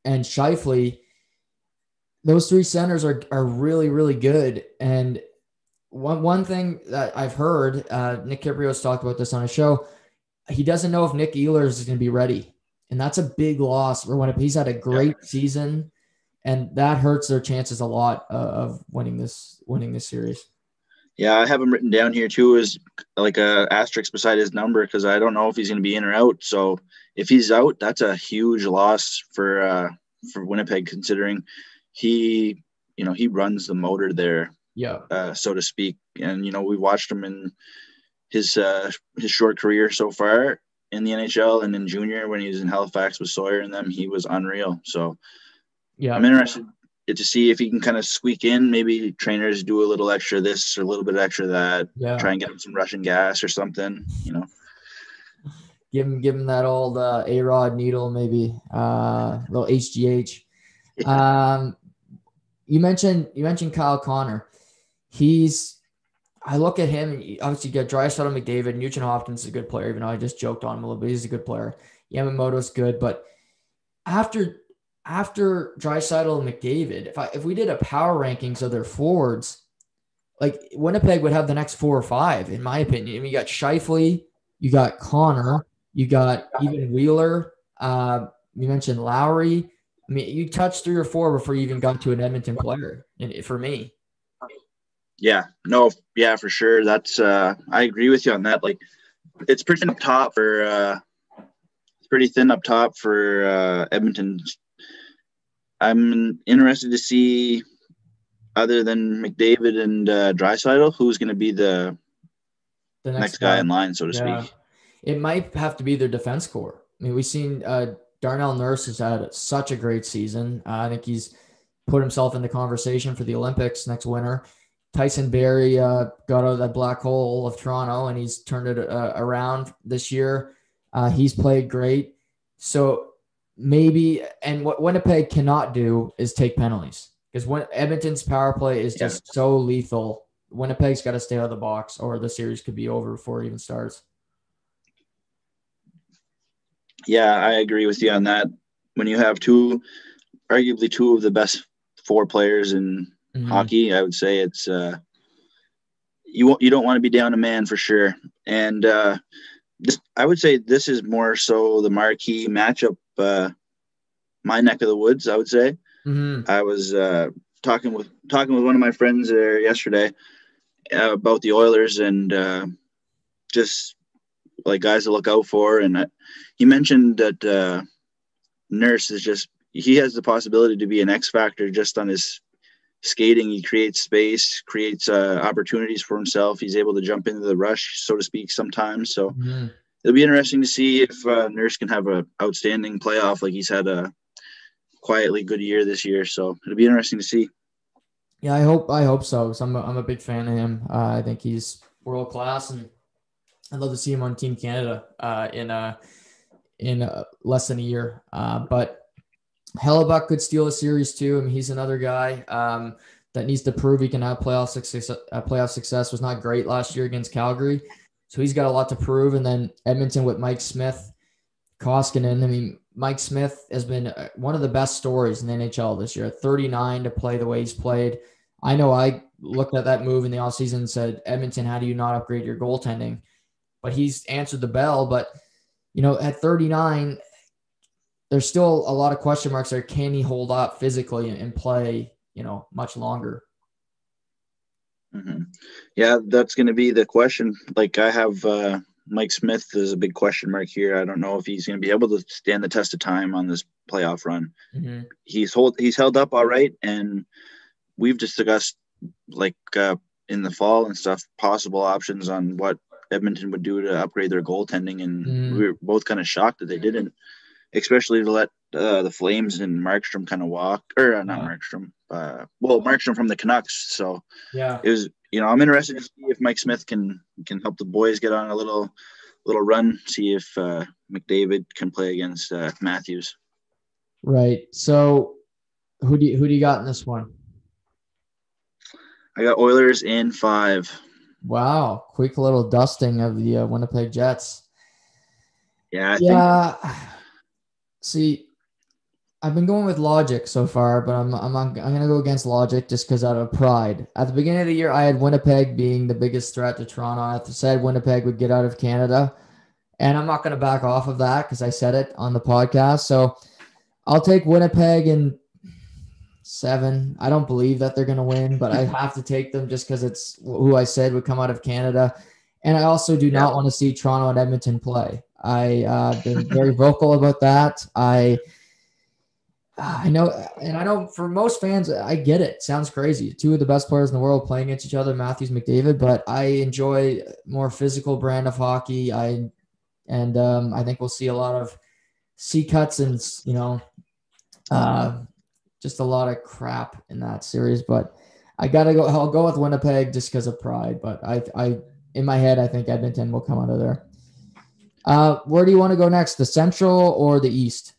Scheifele, those three centers are really, really good. And one thing that I've heard, Nick Kiprios talked about this on a show, he doesn't know if Nick Ehlers is going to be ready. And that's a big loss for Winnipeg. He's had a great season. And that hurts their chances a lot of winning this series. Yeah, I have him written down here too as like a asterisk beside his number because I don't know if he's going to be in or out. So if he's out, that's a huge loss for Winnipeg, considering he runs the motor there, so to speak. And we watched him in his short career so far in the NHL and in junior when he was in Halifax with Sawyer and them. He was unreal. So. Yeah, I'm interested to see if he can kind of squeak in. Maybe trainers do a little extra this or a little bit extra that. Yeah. Try and get him some Russian gas or something. Give him that old A-Rod needle, maybe little HGH. Yeah. You mentioned Kyle Connor. I look at him. And obviously, you got Draisaitl, McDavid, Nugent Hopkins is a good player. Even though I just joked on him a little bit, he's a good player. Yamamoto's good, but after Draisaitl and McDavid, if we did a power rankings of their forwards, like Winnipeg would have the next 4 or 5, in my opinion. I mean, you got Scheifele, you got Connor, you got even Wheeler. You mentioned Lowry. I mean, you touched 3 or 4 before you even got to an Edmonton player. For me, for sure. That's I agree with you on that. Like, it's pretty thin up top for Edmonton. I'm interested to see, other than McDavid and Draisaitl, who's going to be the next guy in line, so to speak. It might have to be their defense core. I mean, we've seen Darnell Nurse has had such a great season. I think he's put himself in the conversation for the Olympics next winter. Tyson Barrie got out of that black hole of Toronto, and he's turned it around this year. He's played great. So maybe, and what Winnipeg cannot do is take penalties, because when Edmonton's power play is just so lethal. Winnipeg's got to stay out of the box, or the series could be over before it even starts. Yeah, I agree with you on that. When you have arguably two of the best four players in hockey, I would say it's you don't want to be down a man for sure. And I would say this is more so the marquee matchup, my neck of the woods. I would say. I was talking with one of my friends there yesterday about the Oilers and just like guys to look out for. And he mentioned that Nurse he has the possibility to be an X factor just on his skating. He creates space, creates opportunities for himself. He's able to jump into the rush, so to speak, sometimes. So it'll be interesting to see if Nurse can have an outstanding playoff. Like he's had a quietly good year this year. So it'll be interesting to see. Yeah, I hope so. So I'm a big fan of him. I think he's world class, and I'd love to see him on Team Canada in less than a year. But Hellebuck could steal a series too. I mean, he's another guy that needs to prove he can have playoff success. Was not great last year against Calgary, so he's got a lot to prove. And then Edmonton with Mike Smith, Koskinen. I mean, Mike Smith has been one of the best stories in the NHL this year. 39 to play the way he's played. I know I looked at that move in the offseason and said, Edmonton, how do you not upgrade your goaltending? But he's answered the bell. But, at 39, there's still a lot of question marks there. Can he hold up physically and play, much longer? Mm-hmm. Yeah, that's going to be the question. Like I have Mike Smith is a big question mark here. I don't know if he's going to be able to stand the test of time on this playoff run. He's held up all right, and we've discussed in the fall and stuff possible options on what Edmonton would do to upgrade their goaltending, and we were both kind of shocked that they didn't, especially to let the Flames and Markstrom kind of walk, or not Markstrom, Markstrom from the Canucks. So yeah, it was. I'm interested to see if Mike Smith can help the boys get on a little run. See if McDavid can play against Matthews. Right. So, who do you got in this one? I got Oilers in 5. Wow, quick little dusting of the Winnipeg Jets. Yeah. See, I've been going with logic so far, but I'm gonna go against logic just because out of pride. At the beginning of the year, I had Winnipeg being the biggest threat to Toronto. I said Winnipeg would get out of Canada, and I'm not gonna back off of that because I said it on the podcast. So I'll take Winnipeg in 7. I don't believe that they're gonna win, but I have to take them just because it's who I said would come out of Canada, and I also do not want to see Toronto and Edmonton play. I've been very vocal about that. I know, and I know for most fans, I get it. Sounds crazy. 2 of the best players in the world playing against each other, Matthews, McDavid, but I enjoy more physical brand of hockey. I think we'll see a lot of C cuts and, just a lot of crap in that series, but I'll go with Winnipeg just because of pride, but I in my head, I think Edmonton will come out of there. Where do you want to go next? The Central or the East?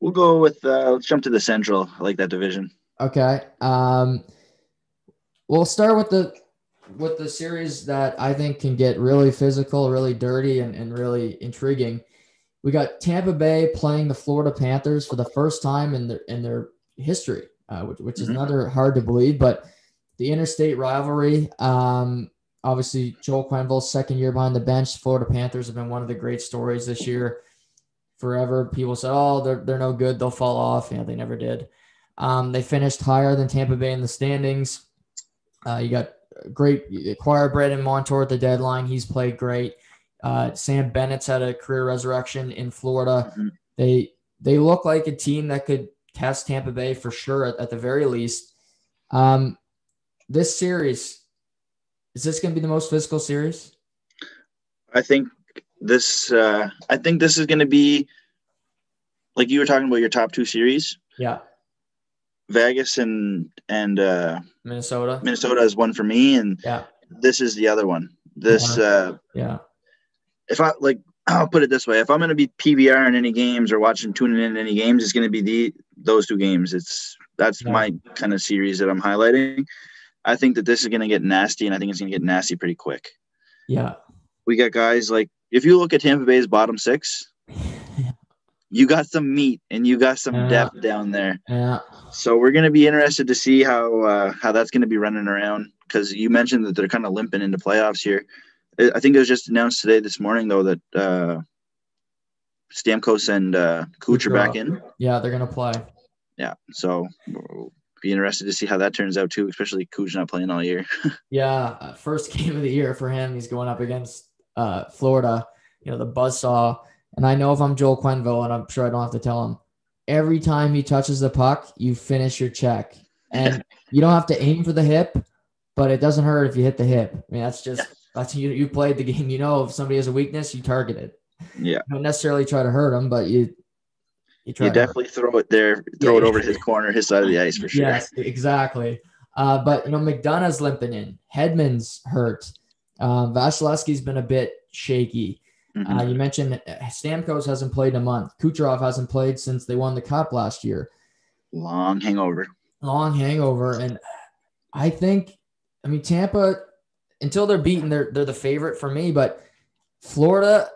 We'll go with let's jump to the Central. I like that division. Okay. We'll start with the series that I think can get really physical, really dirty, and really intriguing. We got Tampa Bay playing the Florida Panthers for the first time in their history, which is another hard to believe. But the interstate rivalry, obviously Joel Quenneville's second year behind the bench. Florida Panthers have been one of the great stories this year. Forever, people said, "Oh, they're no good; they'll fall off." They never did. They finished higher than Tampa Bay in the standings. You got great acquire Brandon Montour at the deadline. He's played great. Sam Bennett's had a career resurrection in Florida. They look like a team that could test Tampa Bay for sure at the very least. This series, is this going to be the most physical series? I think this is going to be like you were talking about your top 2 series. Yeah. Vegas and Minnesota. Minnesota is one for me, and this is the other one. This if I'll put it this way, if I'm going to be PVR in any games or tuning in any games, it's going to be those 2 games. That's my kind of series that I'm highlighting. I think that this is going to get nasty, and I think it's going to get nasty pretty quick. Yeah. We got guys like, if you look at Tampa Bay's bottom six, you got some meat and you got some depth down there. Yeah. So we're going to be interested to see how that's going to be running around, because you mentioned that they're kind of limping into playoffs here. I think it was just announced this morning, though, that Stamkos and Kuch are back in. Yeah, they're going to play. Yeah, so we'll be interested to see how that turns out, too, especially Kuch not playing all year. Yeah, first game of the year for him. He's going up against Florida, the buzzsaw. And I know if I'm Joel Quenneville, and I'm sure I don't have to tell him, every time he touches the puck, you finish your check. And you don't have to aim for the hip, but it doesn't hurt if you hit the hip. I mean, that's you played the game. If somebody has a weakness, you target it. Yeah. You don't necessarily try to hurt him, but you definitely throw it there, throw it over his corner, his side of the ice for sure. Yes, exactly. But McDonough's limping in. Hedman's hurt. Vasilevsky's been a bit shaky. Mm-hmm. You mentioned Stamkos hasn't played in a month. Kucherov hasn't played since they won the Cup last year. Long hangover. And I think, Tampa, until they're beaten, they're the favorite for me. But Florida,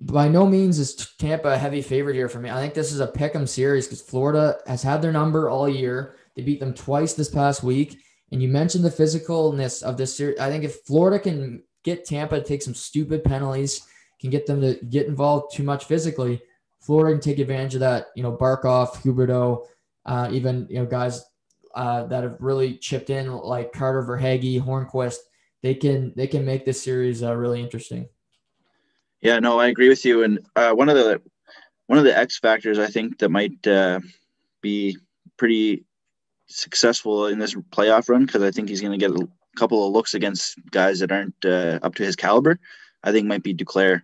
by no means is Tampa a heavy favorite here for me. I think this is a pick'em series because Florida has had their number all year. They beat them twice this past week. And you mentioned the physicalness of this series. I think if Florida can get Tampa to take some stupid penalties, can get them to get involved too much physically, Florida can take advantage of that. Barkov, Huberdeau, even guys that have really chipped in like Carter Verhaeghe, Hornquist. They can make this series really interesting. Yeah, no, I agree with you. And one of the X factors I think that might be pretty successful in this playoff run, because I think he's going to get a couple of looks against guys that aren't up to his caliber, I think might be Duclair.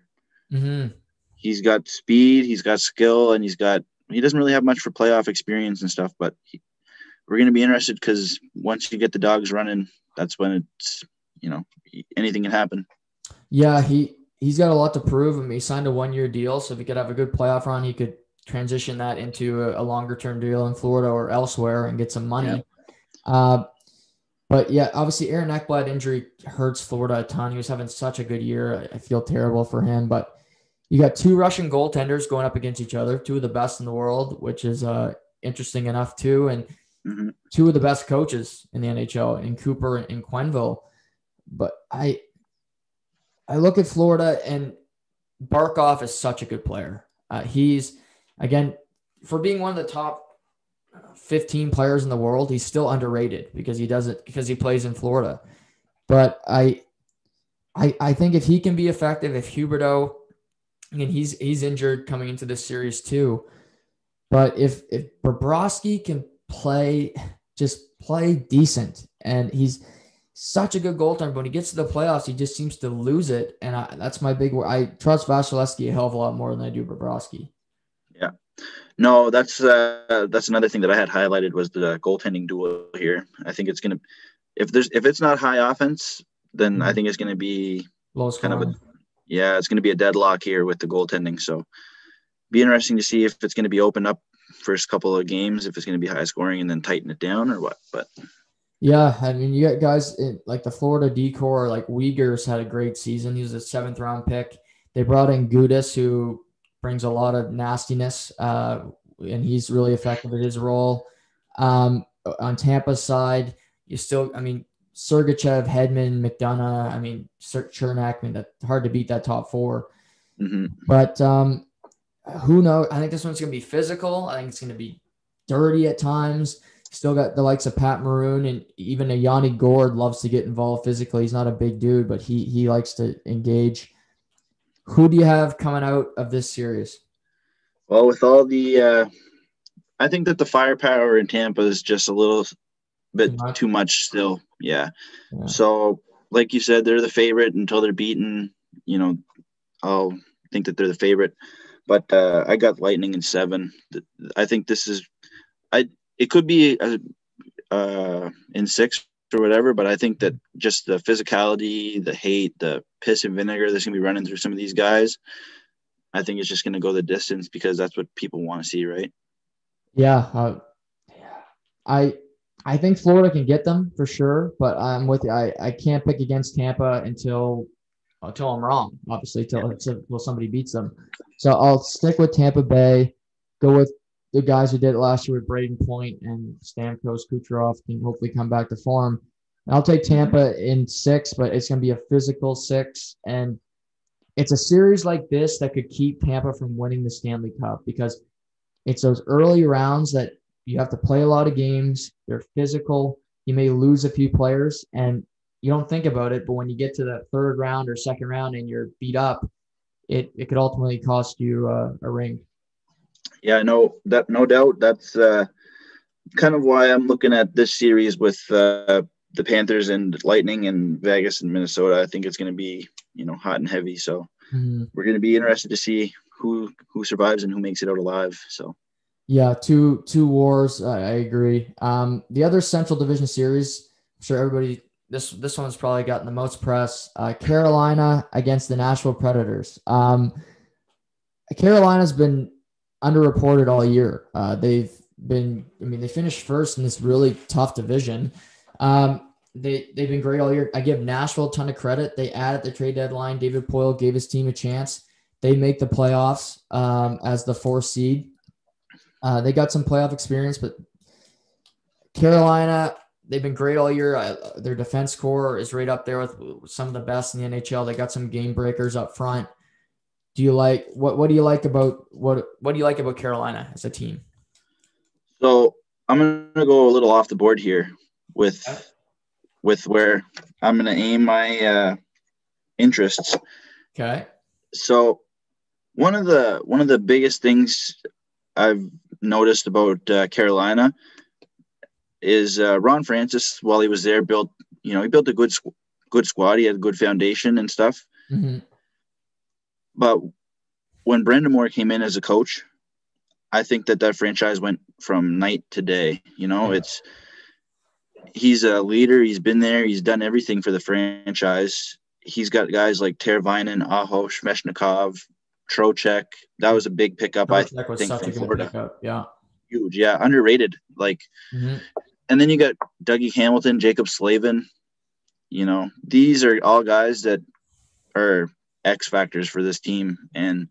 Mm-hmm. He's got speed, he's got skill, and he doesn't really have much for playoff experience and stuff, but we're going to be interested because once you get the dogs running, that's when it's, anything can happen. Yeah, he's got a lot to prove. He signed a 1-year deal, so if he could have a good playoff run, he could transition that into a longer-term deal in Florida or elsewhere and get some money. Yeah. But yeah, obviously Aaron Ekblad injury hurts Florida a ton. He was having such a good year. I feel terrible for him. But you got two Russian goaltenders going up against each other, two of the best in the world, which is interesting enough too. And mm-hmm. two of the best coaches in the NHL, in Cooper and Quenneville. But I look at Florida, and Barkov is such a good player. He's, again, for being one of the top 15 players in the world, he's still underrated because he plays in Florida. But I think if he can be effective, if Huberdeau, he's injured coming into this series too. But if Bobrovsky can play decent, and he's such a good goaltender, but when he gets to the playoffs, he just seems to lose it. And that's my big word. I trust Vasilevsky a hell of a lot more than I do Bobrovsky. Yeah. No, that's another thing that I had highlighted was the goaltending duel here. I think it's gonna, if it's not high offense, then I think it's gonna be it's gonna be a deadlock here with the goaltending. So be interesting to see if it's gonna be opened up first couple of games, if it's gonna be high scoring and then tighten it down or what. But yeah, you got guys like the Florida D-core, like Uyghurs had a great season. He was a 7th round pick. They brought in Gudas, who brings a lot of nastiness, and he's really effective at his role. On Tampa's side, you still, Sergachev, Hedman, McDonough, Chernak, that's hard to beat that top 4. Mm-hmm. But who knows? I think this one's going to be physical. I think it's going to be dirty at times. Still got the likes of Pat Maroon, and even a Yanni Gourde loves to get involved physically. He's not a big dude, but he likes to engage. Who do you have coming out of this series? Well, with all the I think that the firepower in Tampa is just a little bit too much still. Yeah. So, like you said, they're the favorite until they're beaten. I'll think that they're the favorite. But I got Lightning in 7. I think this is it could be in 6 or whatever, but I think that just the physicality, the hate, the piss and vinegar that's going to be running through some of these guys, I think it's just going to go the distance because that's what people want to see, right? Yeah. I think Florida can get them for sure, but I'm with you. I can't pick against Tampa until until I'm wrong, obviously, till somebody beats them. So I'll stick with Tampa Bay, go with the guys who did it last year with Braden Point and Stamkos. Kucherov can hopefully come back to form. And I'll take Tampa in 6, but it's going to be a physical 6. And it's a series like this that could keep Tampa from winning the Stanley Cup because it's those early rounds that you have to play a lot of games. They're physical. You may lose a few players, and you don't think about it, but when you get to that third round or second round and you're beat up, it could ultimately cost you a ring. Yeah, no doubt. That's kind of why I'm looking at this series with the Panthers and Lightning and Vegas and Minnesota. I think it's going to be, hot and heavy. So we're going to be interested to see who survives and who makes it out alive. So. Yeah, two wars. I agree. The other Central Division series, I'm sure everybody, this one's probably gotten the most press. Carolina against the Nashville Predators. Carolina's been underreported all year. They finished first in this really tough division. They've been great all year. I give Nashville a ton of credit. They added the trade deadline. David Poile gave his team a chance. They make the playoffs as the 4th seed. They got some playoff experience, but Carolina, they've been great all year. Their defense core is right up there with some of the best in the NHL. They got some game breakers up front. Do you like what do you like about Carolina as a team? So I'm gonna go a little off the board here with where I'm gonna aim my interests. Okay. So one of the biggest things I've noticed about Carolina is Ron Francis, while he was there, built a good squad. He had a good foundation and stuff. Mm-hmm. But when Brendan Moore came in as a coach, I think that franchise went from night to day. He's a leader. He's been there. He's done everything for the franchise. He's got guys like Teravainen, Aho, Svechnikov, Trocheck. That was a big pickup, I think, from Florida. Pickup. Yeah. Huge. Yeah. Underrated. Mm-hmm. And then you got Dougie Hamilton, Jacob Slavin. These are all guys that are X factors for this team. And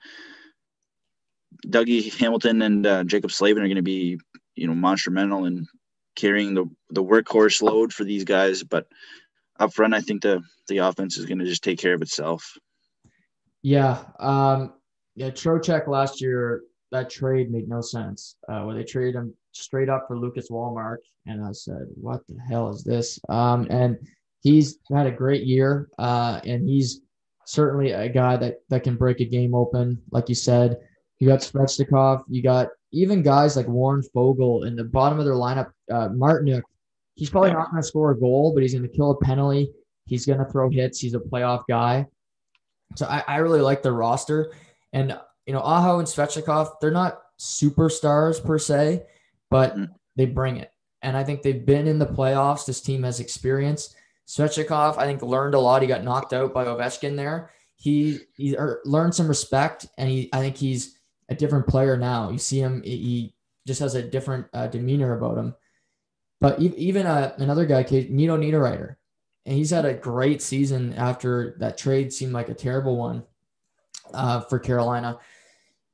Dougie Hamilton and Jacob Slavin are going to be, monumental in carrying the workhorse load for these guys. But up front, I think the offense is going to just take care of itself. Yeah. Trocheck last year, that trade made no sense. Where they traded him straight up for Lucas Wallmark. And I said, what the hell is this? And he's had a great year. And he's certainly a guy that can break a game open. Like you said, you got Svechnikov. You got even guys like Warren Fogle in the bottom of their lineup. Martinook, he's probably not going to score a goal, but he's going to kill a penalty. He's going to throw hits. He's a playoff guy. So I really like the roster. And, Aho and Svechnikov, they're not superstars per se, but they bring it. And I think they've been in the playoffs. This team has experience. Svechnikov, I think, learned a lot. He got knocked out by Ovechkin there. He learned some respect, and I think he's a different player now. You see him, he just has a different demeanor about him. But even another guy, Nito Niederreiter, and he's had a great season after that trade seemed like a terrible one for Carolina.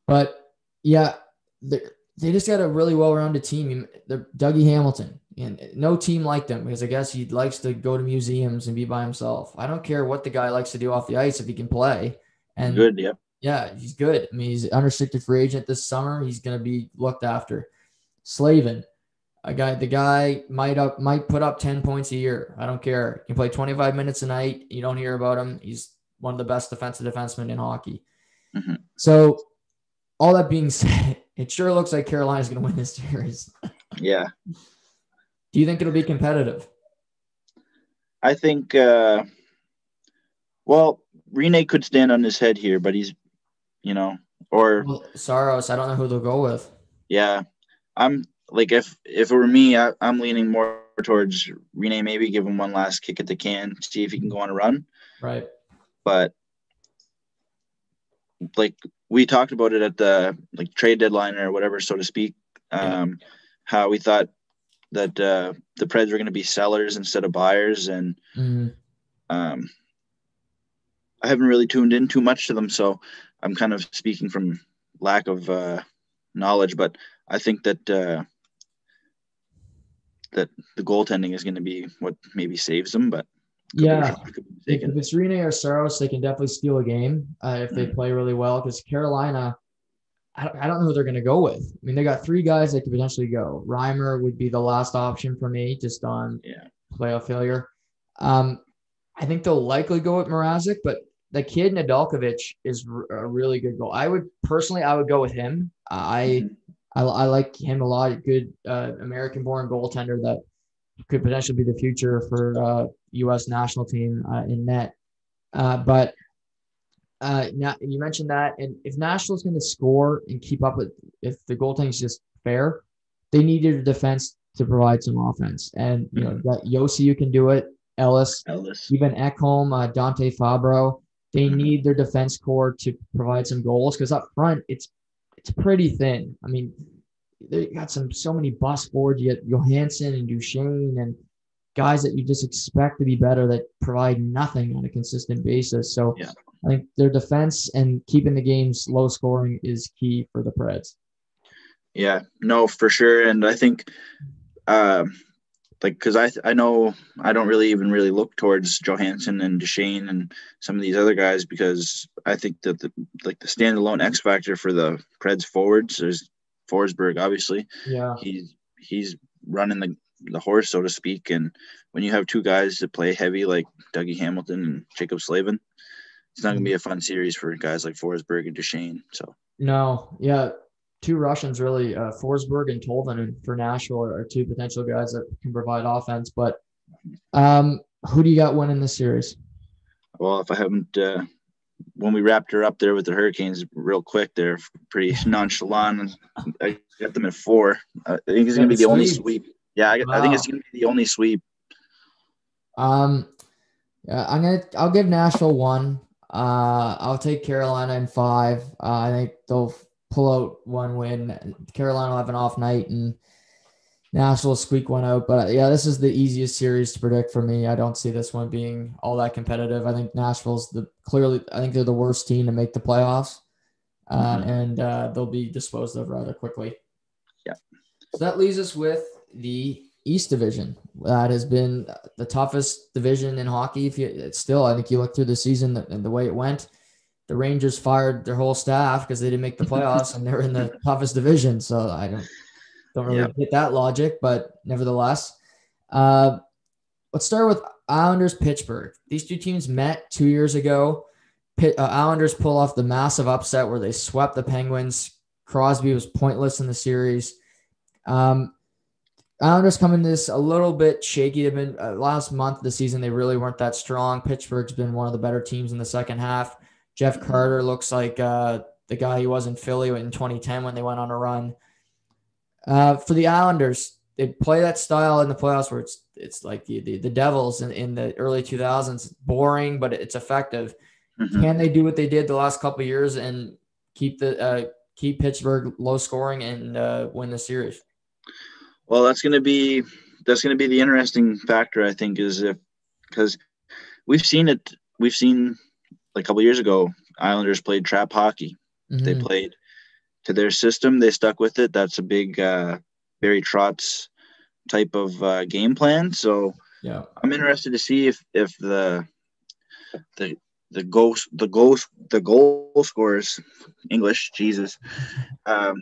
But, yeah, they just got a really well-rounded team. Dougie Hamilton, and no team liked him because I guess he likes to go to museums and be by himself. I don't care what the guy likes to do off the ice if he can play. And good, yeah. Yeah, he's good. I mean, he's an unrestricted free agent this summer. He's going to be looked after. Slavin, the guy might put up 10 points a year. I don't care. He can play 25 minutes a night. You don't hear about him. He's one of the best defensive defensemen in hockey. Mm-hmm. So all that being said, it sure looks like Carolina's going to win this series. Yeah. Do you think it'll be competitive? I think, Rene could stand on his head here, but he's, Saros, I don't know who they'll go with. Yeah. I'm like, if it were me, I'm leaning more towards Rene, maybe give him one last kick at the can, see if he can go on a run. Right. But like we talked about it at the trade deadline or whatever, so to speak, how we thought that the Preds were going to be sellers instead of buyers. And I haven't really tuned in too much to them, so I'm kind of speaking from lack of knowledge. But I think that that the goaltending is going to be what maybe saves them. But yeah, if it's Rene or Saros, they can definitely steal a game if they play really well. Because Carolina, I don't know who they're going to go with. I mean, they got 3 guys that could potentially go. Reimer would be the last option for me, just on playoff failure. I think they'll likely go with Mrazek, but the kid Nedeljkovic is a really good goal. I would go with him. I like him a lot. Good American-born goaltender that could potentially be the future for U.S. national team in net. But now you mentioned that, and if Nashville's going to score and keep up with, if the goaltending is just fair, they needed a defense to provide some offense. And you know that Yossi, you can do it. Ellis, even Ekholm, Dante Fabro, they need their defense core to provide some goals, because up front it's pretty thin. I mean, they got so many bust forwards. You get Johansson and Duchesne and guys that you just expect to be better that provide nothing on a consistent basis. So I think their defense and keeping the games low scoring is key for the Preds. Yeah, no, for sure. And I think because I know I don't really look towards Johansson and Duchesne and some of these other guys, because I think that the standalone X factor for the Preds forwards is Forsberg, obviously. Yeah. He's running the horse, so to speak. And when you have 2 guys that play heavy like Dougie Hamilton and Jacob Slavin, it's not going to be a fun series for guys like Forsberg and Duchesne. So no, yeah. 2 Russians, really, Forsberg and Tolvanen for Nashville are 2 potential guys that can provide offense. But who do you got winning this series? Well, if I haven't, when we wrapped her up there with the Hurricanes real quick, they're pretty nonchalant. I got them at 4. I think it's going to be the only sweep. Yeah, I think it's going to be the only sweep. Yeah, I'll give Nashville 1. I'll take Carolina in 5. I think they'll pull out 1 win. Carolina will have an off night and Nashville will squeak 1 out. But yeah, this is the easiest series to predict for me. I don't see this one being all that competitive. I think Nashville's I think they're the worst team to make the playoffs. And they'll be disposed of rather quickly. Yeah. So that leaves us with the East Division. That has been the toughest division in hockey. I think you look through the season and the way it went, the Rangers fired their whole staff because they didn't make the playoffs and they're in the toughest division. So I don't really get that logic, but nevertheless, let's start with Islanders Pittsburgh. These 2 teams met 2 years ago. Islanders pull off the massive upset where they swept the Penguins. Crosby was pointless in the series. Islanders come in this a little bit shaky. They've been last month of the season, they really weren't that strong. Pittsburgh's been one of the better teams in the second half. Jeff Carter looks like the guy he was in Philly in 2010 when they went on a run. For the Islanders, they play that style in the playoffs where it's like the Devils in the early 2000s. Boring, but it's effective. Can they do what they did the last couple of years and keep Pittsburgh low scoring and win the series? Well, that's going to be the interesting factor, I think, because we've seen a couple of years ago, Islanders played trap hockey. They played to their system. They stuck with it. That's a big Barry Trotz type of game plan. So yeah, I'm interested to see if the goal scorers, English, Jesus, are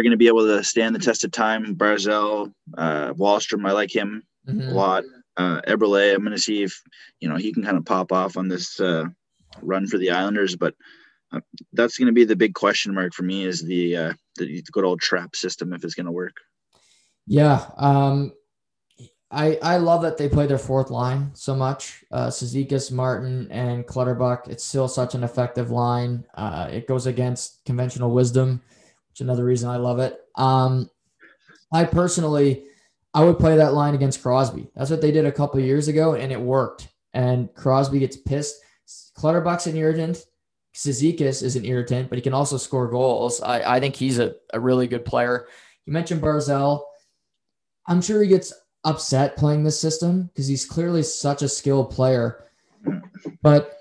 going to be able to stand the test of time. Barzal, Wallstrom, I like him a lot. Eberle, I'm going to see if he can kind of pop off on this run for the Islanders, but that's going to be the big question mark for me, is the good old trap system, if it's going to work. Yeah, I love that they play their 4th line so much. Cizikas, Martin, and Clutterbuck. It's still such an effective line. It goes against conventional wisdom, which is another reason I love it. I would play that line against Crosby. That's what they did a couple of years ago, and it worked. And Crosby gets pissed. Clutterbuck's an irritant. Cizikas is an irritant, but he can also score goals. I think he's a really good player. You mentioned Barzal. I'm sure he gets upset playing this system because he's clearly such a skilled player. But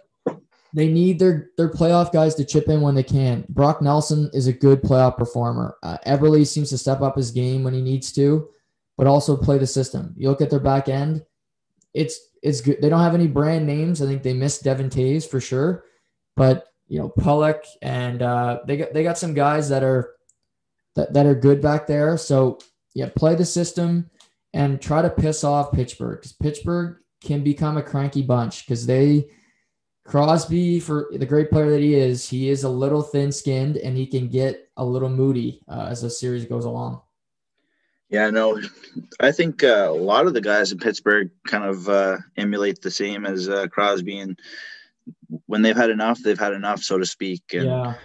They need their playoff guys to chip in when they can. Brock Nelson is a good playoff performer. Eberle seems to step up his game when he needs to, but also play the system. You look at their back end, it's good. They don't have any brand names. I think they missed Devin Taves for sure, but Pulock and they got some guys that are good back there. So yeah, play the system and try to piss off Pittsburgh, because Pittsburgh can become a cranky bunch, because Crosby, for the great player that he is a little thin-skinned, and he can get a little moody as the series goes along. Yeah, no, I think a lot of the guys in Pittsburgh kind of emulate the same as Crosby, and when they've had enough, so to speak. And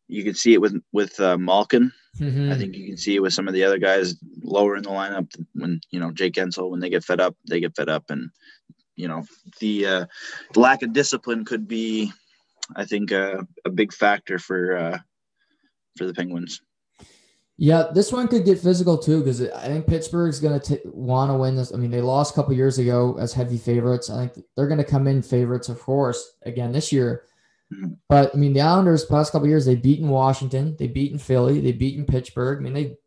you can see it with Malkin. Mm-hmm. I think you can see it with some of the other guys lower in the lineup. When Jake Gensel, when they get fed up, and the lack of discipline could be, I think, a big factor for the Penguins. Yeah, this one could get physical too, because I think Pittsburgh's going to want to win this. I mean, they lost a couple years ago as heavy favorites. I think they're going to come in favorites, of course, again this year. Mm-hmm. But I mean, the Islanders past couple of years, they've beaten Washington, they've beaten Philly, they've beaten Pittsburgh. I mean, they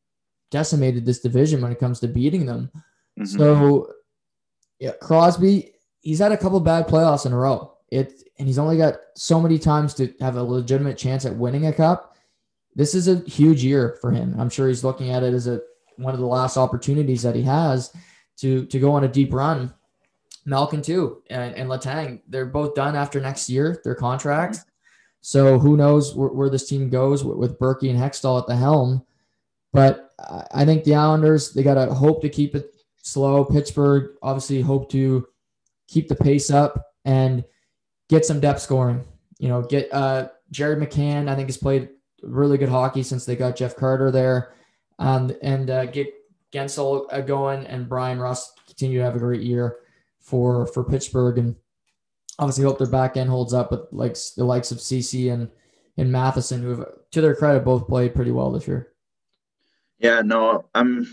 decimated this division when it comes to beating them. Mm-hmm. So yeah, Crosby, he's had a couple bad playoffs in a row. And he's only got so many times to have a legitimate chance at winning a cup. This is a huge year for him. I'm sure he's looking at it as one of the last opportunities that he has to go on a deep run. Malkin too, and Letang, they're both done after next year, their contracts. So who knows where this team goes with Berkey and Hextall at the helm. But I think the Islanders, they got to hope to keep it slow. Pittsburgh obviously hope to keep the pace up and get some depth scoring. Get Jared McCann, I think, has played really good hockey since they got Jeff Carter there, and get Gensel going, and Brian Rust continue to have a great year for Pittsburgh, and obviously hope their back end holds up with the likes of CC and Matheson, who have, to their credit, both played pretty well this year. Yeah, no, I'm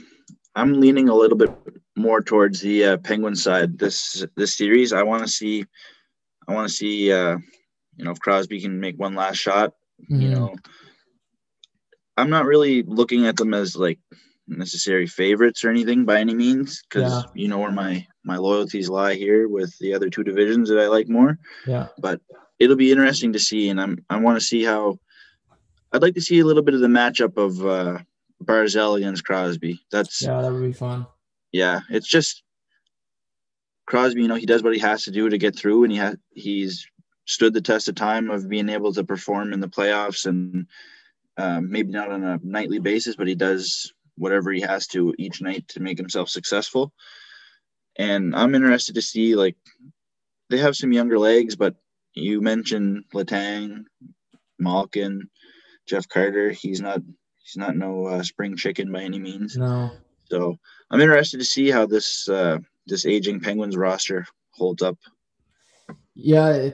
leaning a little bit more towards the Penguin side this series. I want to see if Crosby can make one last shot. Mm-hmm. I'm not really looking at them as necessary favorites or anything by any means, because where my loyalties lie here with the other two divisions that I like more. Yeah. But it'll be interesting to see, and I want to see how. I'd like to see a little bit of the matchup of Barzal against Crosby. That would be fun. Yeah, it's just Crosby. He does what he has to do to get through, and he's stood the test of time of being able to perform in the playoffs, and maybe not on a nightly basis, but he does whatever he has to each night to make himself successful. And I'm interested to see, they have some younger legs, but you mentioned Letang, Malkin, Jeff Carter. He's not no spring chicken by any means. No. So I'm interested to see how this aging Penguins roster holds up. Yeah,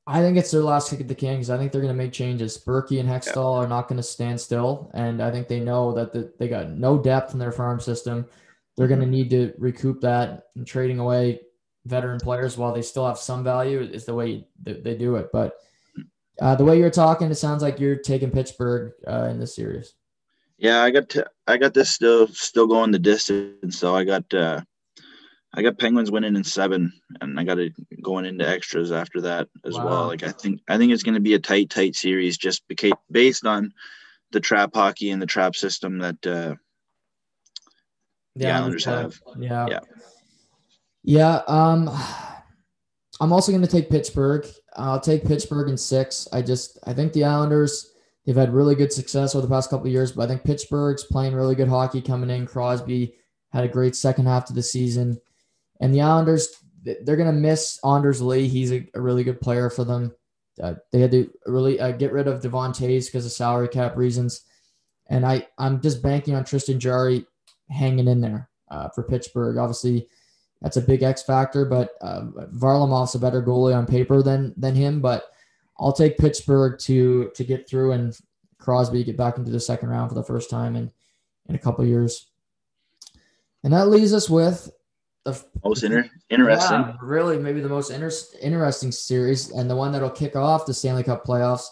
I think it's their last kick at the can, because I think they're going to make changes. Berkey and Hextall are not going to stand still, and I think they know that they got no depth in their farm system. They're going to need to recoup that, and trading away veteran players while they still have some value is the way they do it. But the way you're talking, it sounds like you're taking Pittsburgh in this series. Yeah, I got this still going the distance. So I got Penguins winning in 7, and I got it going into extras after that as well. I think it's going to be a tight series, just based on the trap hockey and the trap system that the Islanders have. Yeah. I'm also going to take Pittsburgh. I'll take Pittsburgh in 6. I think the Islanders, they've had really good success over the past couple of years, but I think Pittsburgh's playing really good hockey coming in. Crosby had a great second half of the season. And the Islanders, they're going to miss Anders Lee. He's a really good player for them. They had to really get rid of Devon Toews because of salary cap reasons. And I'm just banking on Tristan Jarry hanging in there for Pittsburgh. Obviously, that's a big X factor, but Varlamov's a better goalie on paper than him. But I'll take Pittsburgh to get through, and Crosby get back into the second round for the first time in a couple of years. And that leaves us with most interesting. Yeah, really, maybe the most interesting series, and the one that'll kick off the Stanley Cup playoffs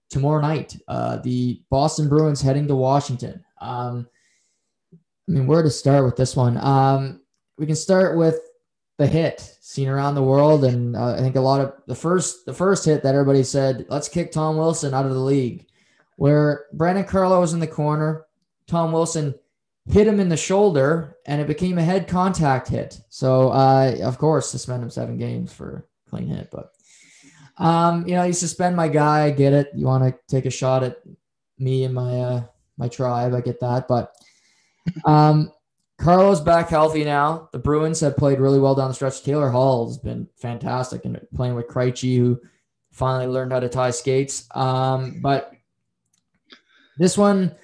tomorrow night. The Boston Bruins heading to Washington. I mean, where to start with this one? We can start with the hit seen around the world, and I think a lot of the first hit that everybody said, let's kick Tom Wilson out of the league, where Brandon Carlo was in the corner. Tom Wilson hit him in the shoulder, and it became a head contact hit. So, of course, suspend him 7 games for a clean hit. But, you suspend my guy. I get it. You want to take a shot at me and my tribe. I get that. But Carlo's back healthy now. The Bruins have played really well down the stretch. Taylor Hall has been fantastic and playing with Krejci, who finally learned how to tie skates. But this one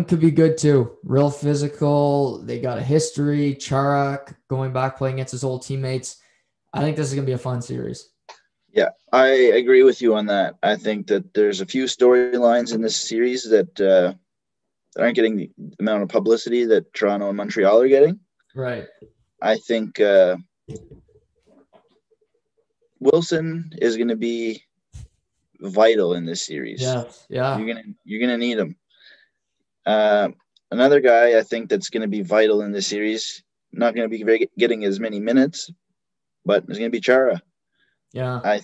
could be good too. Real physical. They got a history. Chara going back playing against his old teammates. I think this is going to be a fun series. Yeah, I agree with you on that. I think that there's a few storylines in this series that aren't getting the amount of publicity that Toronto and Montreal are getting. Right. I think Wilson is going to be vital in this series. Yeah. You're gonna need him. Another guy I think that's going to be vital in this series, not going to be getting as many minutes, but it's going to be Chara. Yeah.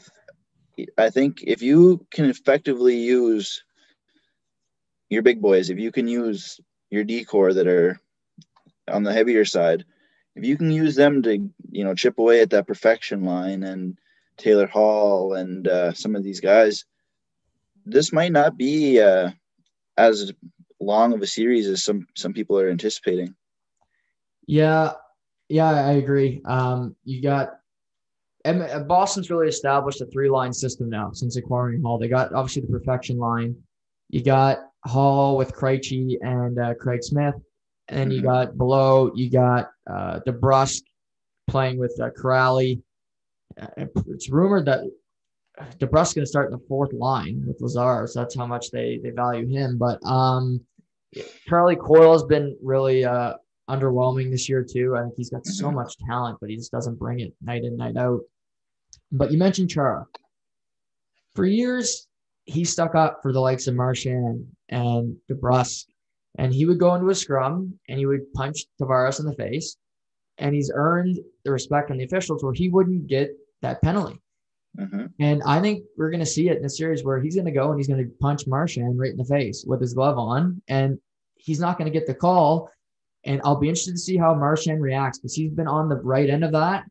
I think if you can effectively use your big boys, if you can use your D-core that are on the heavier side, if you can use them to, chip away at that perfection line and Taylor Hall and some of these guys, this might not be as long of a series as some people are anticipating. Yeah, I agree. You got Boston's really established a 3-line system now since acquiring Hall. They got obviously the perfection line. You got Hall with Krejci and Craig Smith, and you got below. You got DeBrusk playing with Corrali. It's rumored that DeBrusk's going to start in the 4th line with Lazar, so that's how much they value him. But Charlie Coyle has been really underwhelming this year too. I think he's got so much talent, but he just doesn't bring it night in, night out. But you mentioned Chara. For years, he stuck up for the likes of Marchand and DeBrusk, and he would go into a scrum and he would punch Tavares in the face, and he's earned the respect on the officials where he wouldn't get that penalty. And I think we're going to see it in a series where he's going to go and he's going to punch Marchand right in the face with his glove on, and he's not going to get the call. And I'll be interested to see how Marchand reacts because he's been on the right end of that.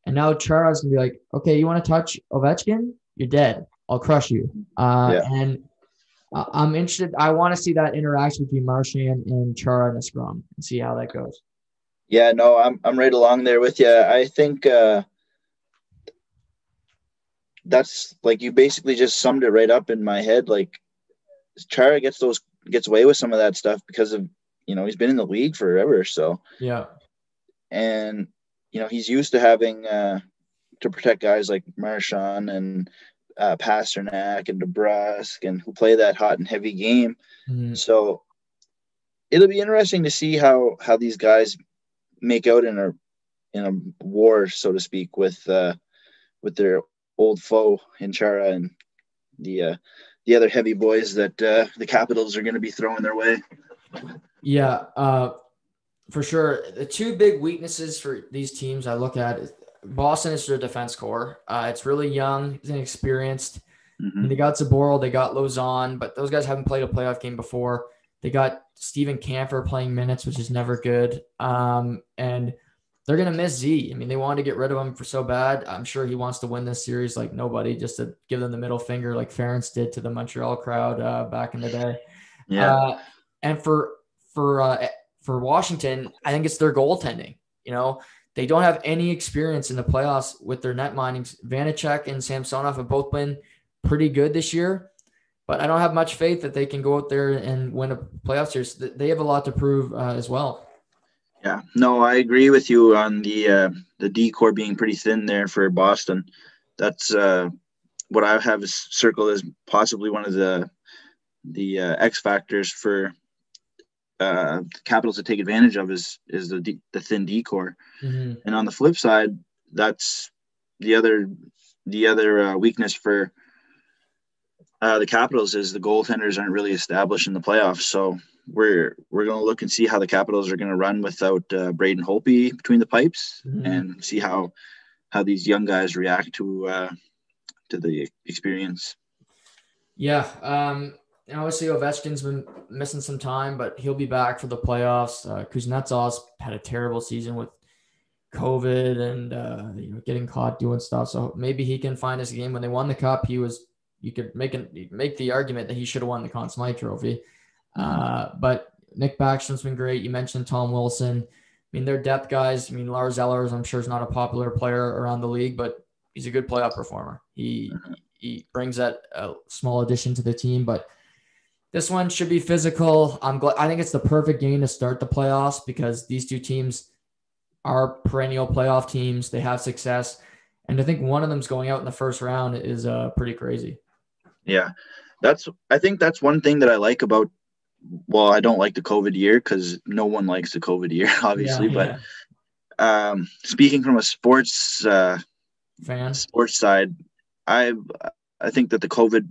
And now Chara's going to be like, okay, you want to touch Ovechkin? You're dead. I'll crush you. And I'm interested. I want to see that interaction between Marchand and Chara in the scrum and see how that goes. Yeah, no, I'm right along there with you. I think that's like you basically just summed it right up in my head. Like Chara gets away with some of that stuff because of he's been in the league forever. So yeah, and he's used to having to protect guys like Marchand and Pasternak and DeBrusk and who play that hot and heavy game. So it'll be interesting to see how these guys make out in a war, so to speak, with their old foe in Chara and the other heavy boys that the Capitals are going to be throwing their way. Yeah, for sure. The 2 big weaknesses for these teams I look at is Boston is their defense core. It's really young, it's inexperienced. They got Zaboral, they got Lauzon, but those guys haven't played a playoff game before. They got Steven Kampfer playing minutes, which is never good. And they're going to miss Z. I mean, they wanted to get rid of him for so bad. I'm sure he wants to win this series like nobody, just to give them the middle finger like Ferentz did to the Montreal crowd back in the day. Yeah. And for Washington, I think it's their goaltending. They don't have any experience in the playoffs with their net mindings. Vanacek and Samsonov have both been pretty good this year, but I don't have much faith that they can go out there and win a playoff series. They have a lot to prove as well. Yeah, no, I agree with you on the D-core being pretty thin there for Boston. That's what I have circled as possibly one of the X factors for Capitals to take advantage of is the thin decor. Mm-hmm. And on the flip side, that's the other weakness for the Capitals is the goaltenders aren't really established in the playoffs. So we're going to look and see how the Capitals are going to run without Braden Holtby between the pipes, and see how these young guys react to the experience. Yeah. And obviously Ovechkin's been missing some time, but he'll be back for the playoffs. Kuznetsov had a terrible season with COVID and getting caught doing stuff. So maybe he can find his game. When they won the cup, you could make the argument that he should have won the Conn Smythe Trophy. But Nick Backstrom's been great. You mentioned Tom Wilson. I mean, they're depth guys. I mean, Lars Eller, I'm sure, is not a popular player around the league, but he's a good playoff performer. He brings that small addition to the team, but this one should be physical. I think it's the perfect game to start the playoffs because these two teams are perennial playoff teams. They have success. And I think one of them's going out in the first round is pretty crazy. Yeah, I think that's one thing that I like about, well, I don't like the COVID year because no one likes the COVID year, obviously. Yeah. But speaking from a sports side, I think that the COVID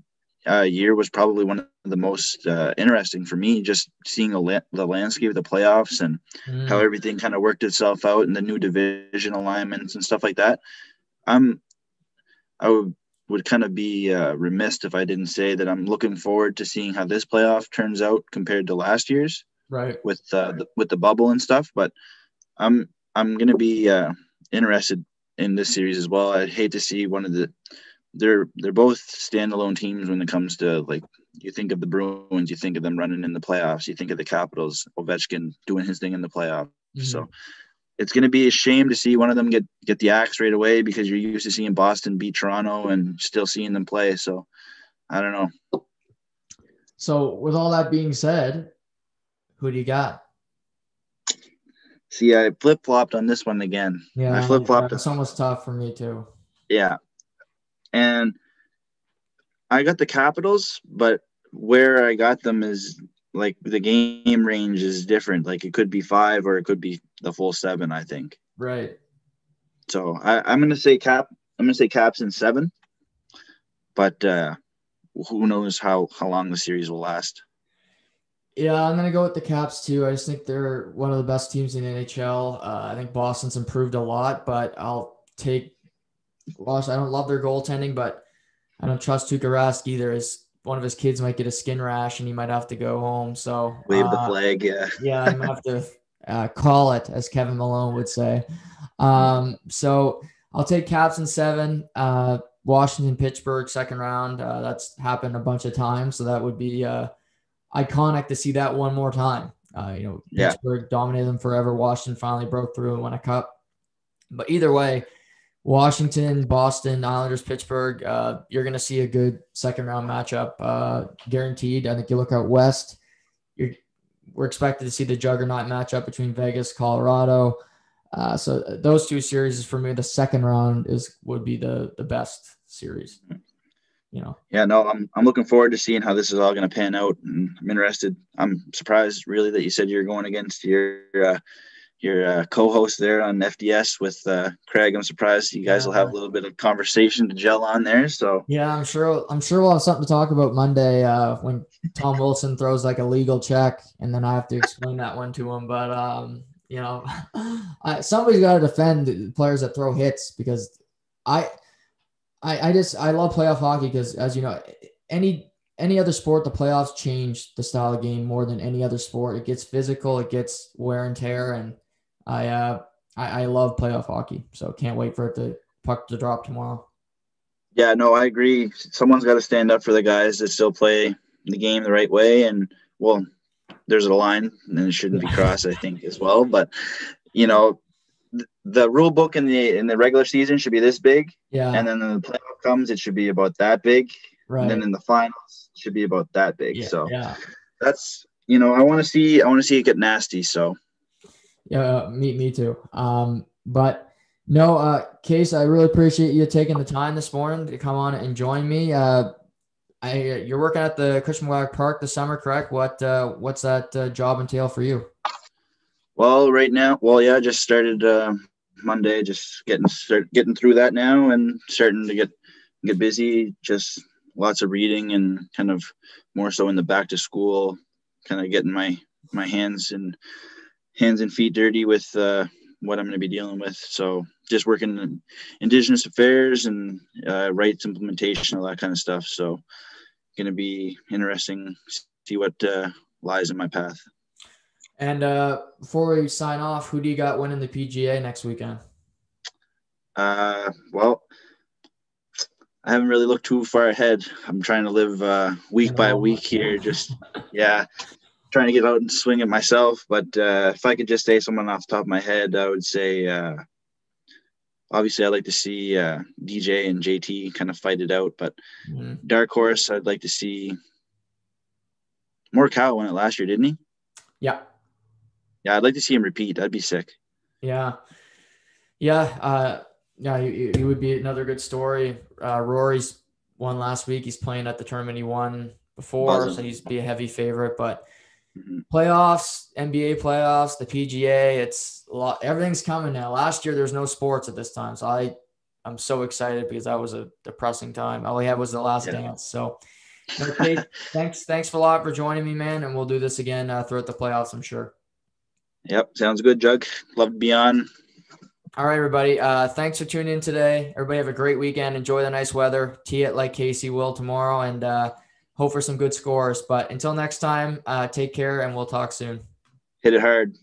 year was probably one of the most interesting for me, just seeing the landscape of the playoffs and how everything kind of worked itself out and the new division alignments and stuff like that. I would kind of be remiss if I didn't say that I'm looking forward to seeing how this playoff turns out compared to last year's, right? With the bubble and stuff. But I'm going to be interested in this series as well. I'd hate to see one of the. They're both standalone teams when it comes to, like, you think of the Bruins, you think of them running in the playoffs, you think of the Capitals, Ovechkin doing his thing in the playoffs. So it's going to be a shame to see one of them get the axe right away because you're used to seeing Boston beat Toronto and still seeing them play. So I don't know. So with all that being said, who do you got? See, I flip-flopped on this one again. Yeah, I flip-flopped. It's almost tough for me too. Yeah. And I got the Capitals, but where I got them is, like, the game range is different. Like, it could be 5 or it could be the full 7, I think. Right. So I'm going to say Caps in 7, but who knows how long the series will last. Yeah, I'm going to go with the Caps too. I just think they're one of the best teams in the NHL. I think Boston's improved a lot, but I'll take Boston. I don't love their goaltending, but I don't trust Tuukka Rask either. One of his kids might get a skin rash and he might have to go home. So wave the flag, yeah. Yeah, you might have to call it, as Kevin Malone would say. So I'll take Caps in 7. Washington, Pittsburgh, second round. That's happened a bunch of times, so that would be iconic to see that one more time. Pittsburgh dominated them forever. Washington finally broke through and won a cup. But either way, Washington, Boston, Islanders, Pittsburgh, you're going to see a good second-round matchup, guaranteed. I think you look out west, we're expected to see the juggernaut matchup between Vegas, Colorado. So those two series, for me, the second round would be the best series. Yeah, no, I'm looking forward to seeing how this is all going to pan out, and I'm interested. I'm surprised, really, that you said you're going against your co-host there on FDS with Craig. I'm surprised you guys will have a little bit of conversation to gel on there. So yeah, I'm sure we'll have something to talk about Monday when Tom Wilson throws like a legal check, and then I have to explain that one to him. But somebody's got to defend the players that throw hits, because I love playoff hockey because, as you know, any other sport, the playoffs change the style of game more than any other sport. It gets physical, it gets wear and tear, and I love playoff hockey. So can't wait for the puck to drop tomorrow. Yeah, no, I agree. Someone's got to stand up for the guys that still play the game the right way. And, well, there's a line, and it shouldn't be crossed, I think, as well. But, the rule book in the regular season should be this big. Yeah. And then when the playoff comes, it should be about that big. Right. And then in the finals, it should be about that big. Yeah, so that's, I want to see it get nasty. So. Yeah, me too. But no, Case, I really appreciate you taking the time this morning to come on and join me. You're working at the Cushman Park this summer, correct? What's that job entail for you? Well, right now, yeah, just started Monday, just getting through that now and starting to get busy. Just lots of reading and kind of more so in the back to school, kind of getting my hands and feet dirty with what I'm going to be dealing with. So just working in Indigenous affairs and rights implementation, all that kind of stuff. So going to be interesting to see what lies in my path. And before we sign off, who do you got winning the PGA next weekend? Well, I haven't really looked too far ahead. I'm trying to live week by week here. Just, trying to get out and swing it myself. But if I could just say someone off the top of my head, I would say, obviously, I'd like to see DJ and JT kind of fight it out. But dark horse, I'd like to see Morikawa won it last year, didn't he? Yeah. Yeah, I'd like to see him repeat. That'd be sick. Yeah. Yeah. He would be another good story. Rory's won last week. He's playing at the tournament he won before, so he's be a heavy favorite. But playoffs, NBA playoffs, the PGA, it's a lot. Everything's coming now. Last year, there's no sports at this time, so I'm so excited because that was a depressing time. All we had was the last dance. So, okay, thanks a lot for joining me, man, and we'll do this again throughout the playoffs, I'm sure. Yep, sounds good, Jug. Love to be on. All right, everybody. Thanks for tuning in today. Everybody have a great weekend. Enjoy the nice weather. Tee it like Casey will tomorrow, and hope for some good scores. But until next time, take care, and we'll talk soon. Hit it hard.